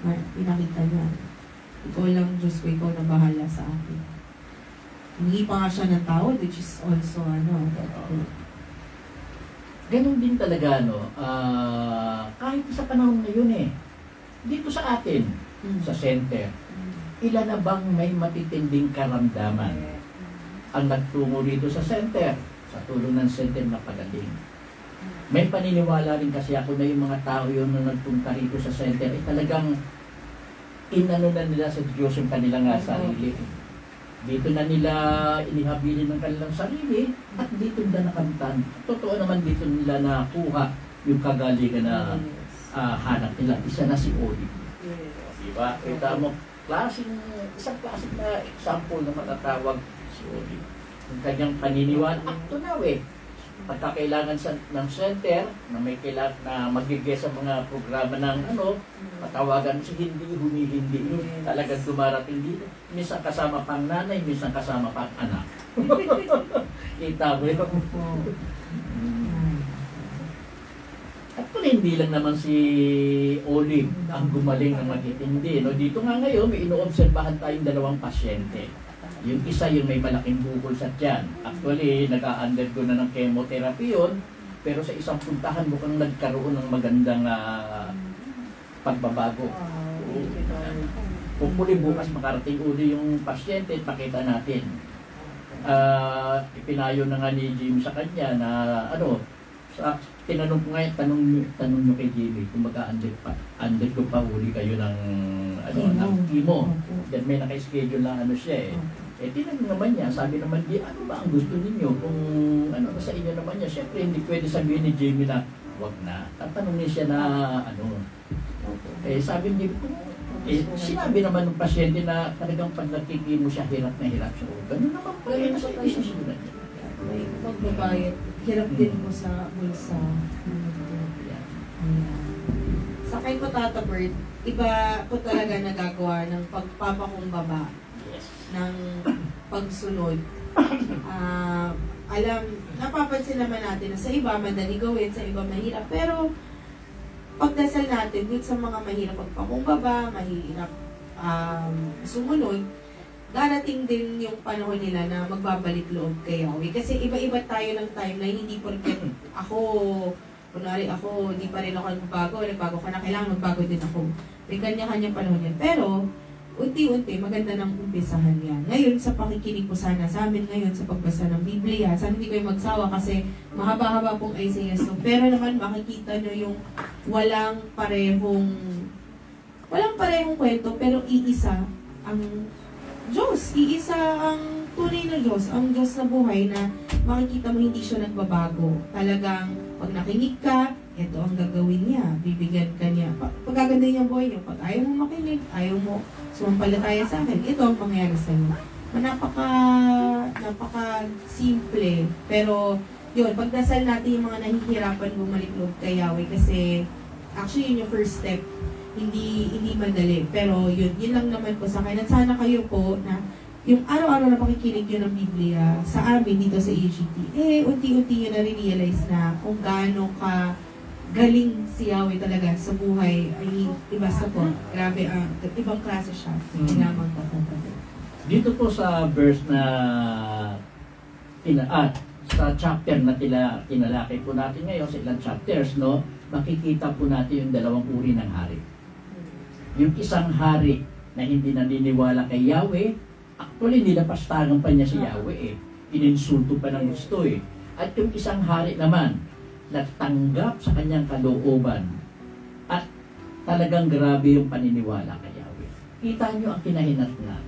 Pinakita niya. Ikaw lang, Diyos ko, ikaw na bahala sa akin. Hindi pa nga siya ng tawad, which is also Ganun din talaga, kahit sa panahon na yun dito sa atin, sa center, ilan na bang may matitinding karamdaman ang nagtungo dito sa center, sa tulong ng center na pagaling. May paniniwala rin kasi ako na yung mga tao yun na nagpunta rito sa center ay talagang inano na nila sa Diyos yung kanilang sarili. Dito na nila inihabilin ng kanilang sarili at dito na nakamtan. Totoo naman dito nila nakuha yung kagalingan na hanap nila. Isa na si Oli. Diba? Kita mo, isang klaseng na example na matatawag si Oli. Yung kanyang paniniwala, akto na pagkakailangan ng center na may kailangan na magiging sa mga programa ng patawagan si humihindi talagang dumarating dito. Minsan kasama pang nanay, minsan kasama pang anak. Kita mo yun. At kung hindi lang naman si Oli ang gumaling ng magitindi. Dito nga ngayon, may inoobserbahan tayong dalawang pasyente. Yung isa yung may malaking bukol sa tiyan. Actually, nag-undergo na ng chemotherapy yun. Pero sa isang puntahan mukhang nagkaroon ng magandang pagbabago. Hopefully bukas makarating uli yung pasyente at makita natin. Ipinayo na nga ni Jim sa kanya na Tinanong ko ngayon, tanong nyo kay Jimmy, kung mag-a-under ko pa huli kayo ng, ng chemo. Then may naka-schedule lang siya eh. Tinanong naman niya, sabi naman niya, ano ba ang gusto ninyo? Kung sa inyo naman niya, syempre hindi pwede sabihin ni Jimmy na, wag na. Tatanungin siya na, sabi niya, sinabi naman ng pasyente na talagang pag nakikimo siya, hirap na hirap siya. Ganun naman po, nasa isisunan niya. May magbabayad. Hirap din mo sa bulsa. Sa kay ko, Tata Bert, iba ko talaga nagagawa ng pagpapakumbaba ng pagsunod. Napapansin naman natin na sa iba madali gawin, sa iba mahirap. Pero pagdasal natin dun sa mga mahirap pagpakumbaba, mahirap sumunod, darating din yung panahon nila na magbabalik loob kay Yahweh. Kasi iba-iba tayo ng timeline, hindi porket kunwari ako, hindi pa rin ako nagbago ka na, kailangan magbago din ako. May kanya-kanya panahon yan. Pero, unti-unti, maganda nang umpisahan yan. Ngayon, sa pakikinig po sana sa amin ngayon, sa pagbasa ng Biblia, sana hindi kayo magsawa kasi mahaba-haba pong Isaiah. Pero naman, makikita nyo yung walang parehong kwento, pero iisa ang Diyos. Iisa ang tunay na Diyos. Ang Diyos na buhay na makikita mo hindi siya nagbabago. Talagang pag nakinig ka, ito ang gagawin niya. Bibigyan ka niya. Pagaganda niya buhay niya. Pag ayaw mo makinig, ayaw mo sumampalataya sa akin, ito ang pangyayari sa iyo. Napaka simple. Pero yun, pagdasal natin yung mga nahihirapan bumalik loob kay Yahweh kasi actually yun yung first step. Hindi madali. Pero yun lang naman po sa akin. At sana kayo po na yung araw-araw na pakikinig yun ng Biblia sa amin dito sa AGT, unti-unti yun na-realize na kung gaano ka galing si Yahweh talaga sa buhay. Ay, iba sa po. Grabe, ibang klase siya. Kinamang tatatabi. Dito po sa verse na sa chapter na tinalakay po natin ngayon, sa ilang chapters, no, makikita po natin yung dalawang uri ng hari. Yung isang hari na hindi naniniwala kay Yahweh, actually nilapastangan pa niya si Yahweh ininsulto pa ng gusto At yung isang hari naman, natanggap sa kanyang kalooban at talagang grabe yung paniniwala kay Yahweh. Kita nyo ang kinahinatnan.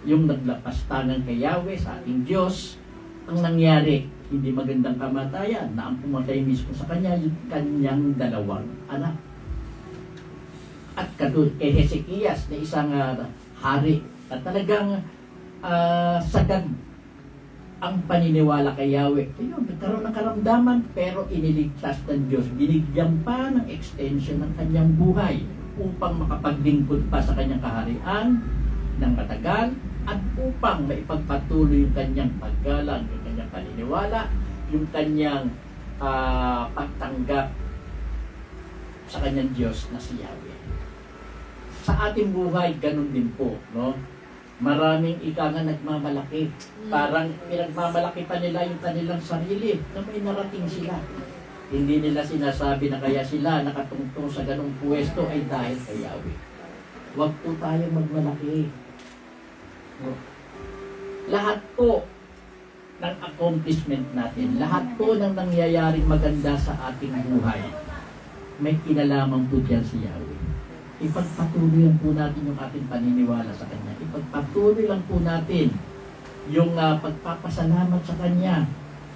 Yung naglapastangan kay Yahweh sa ating Diyos, ang nangyari, hindi magandang kamatayan na ang pumatay mismo sa kanyang dalawang anak. At kay Hezekias na isang hari at talagang sagad ang paniniwala kay Yahweh. Ayun, nagkaroon ng karamdaman pero iniligtas ng Diyos. Binigyan pa ng extension ng kanyang buhay upang makapaglingkod pa sa kanyang kaharian ng matagal at upang maipagpatuloy yung kanyang paggalang, yung kanyang paniniwala, yung kanyang pagtanggap sa kanyang Diyos na si Yahweh. Sa ating buhay, ganun din po, no? Maraming ika nga nagmamalaki. Parang pinagmamalaki pa nila yung kanilang sarili na may narating sila. Hindi nila sinasabi na kaya sila nakatungtong sa ganung pwesto ay dahil kay Yahweh. Huwag po tayong magmalaki. Lahat po ng accomplishment natin, lahat po ng nangyayaring maganda sa ating buhay, may kinalaman po dyan si Yahweh. Ipagpatuloy lang po natin yung ating paniniwala sa Kanya. Ipagpatuloy lang po natin yung pagpapasalamat sa Kanya.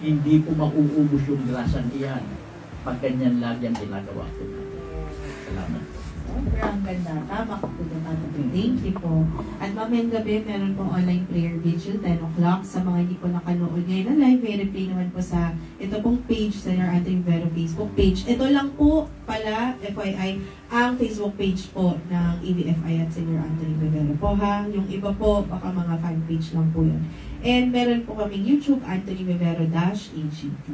Hindi po mauubos yung grasang iyan pag ganyan lagi ang ginagawa po natin. Salamat po. Ang ganda. Tama ka po doon. Thank you po. At mamayang gabi, meron pong online prayer vigil, 10 o'clock. Sa mga hindi po nakanood ngayon na live, may replay naman po sa ito pong page sa Senior Anthony Vivero Facebook page. Ito lang po pala, FYI, ang Facebook page po ng EVFI at Senior Anthony Vivero po ha. Yung iba po, baka mga fan page lang po yun. And meron po kaming YouTube, Anthony Vivero-AGT.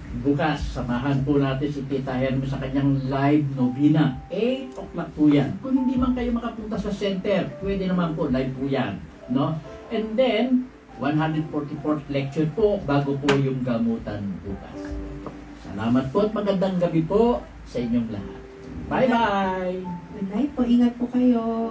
Bukas, samahan po natin si Tita Hermes sa kanyang live novena. 8 o'clock po yan. Kung hindi man kayo makapunta sa center, pwede naman po, live po yan. No? And then, 144th lecture po bago po yung gamutan bukas. Salamat po at magandang gabi po sa inyong lahat. Bye-bye! Good night po. Ingat po kayo.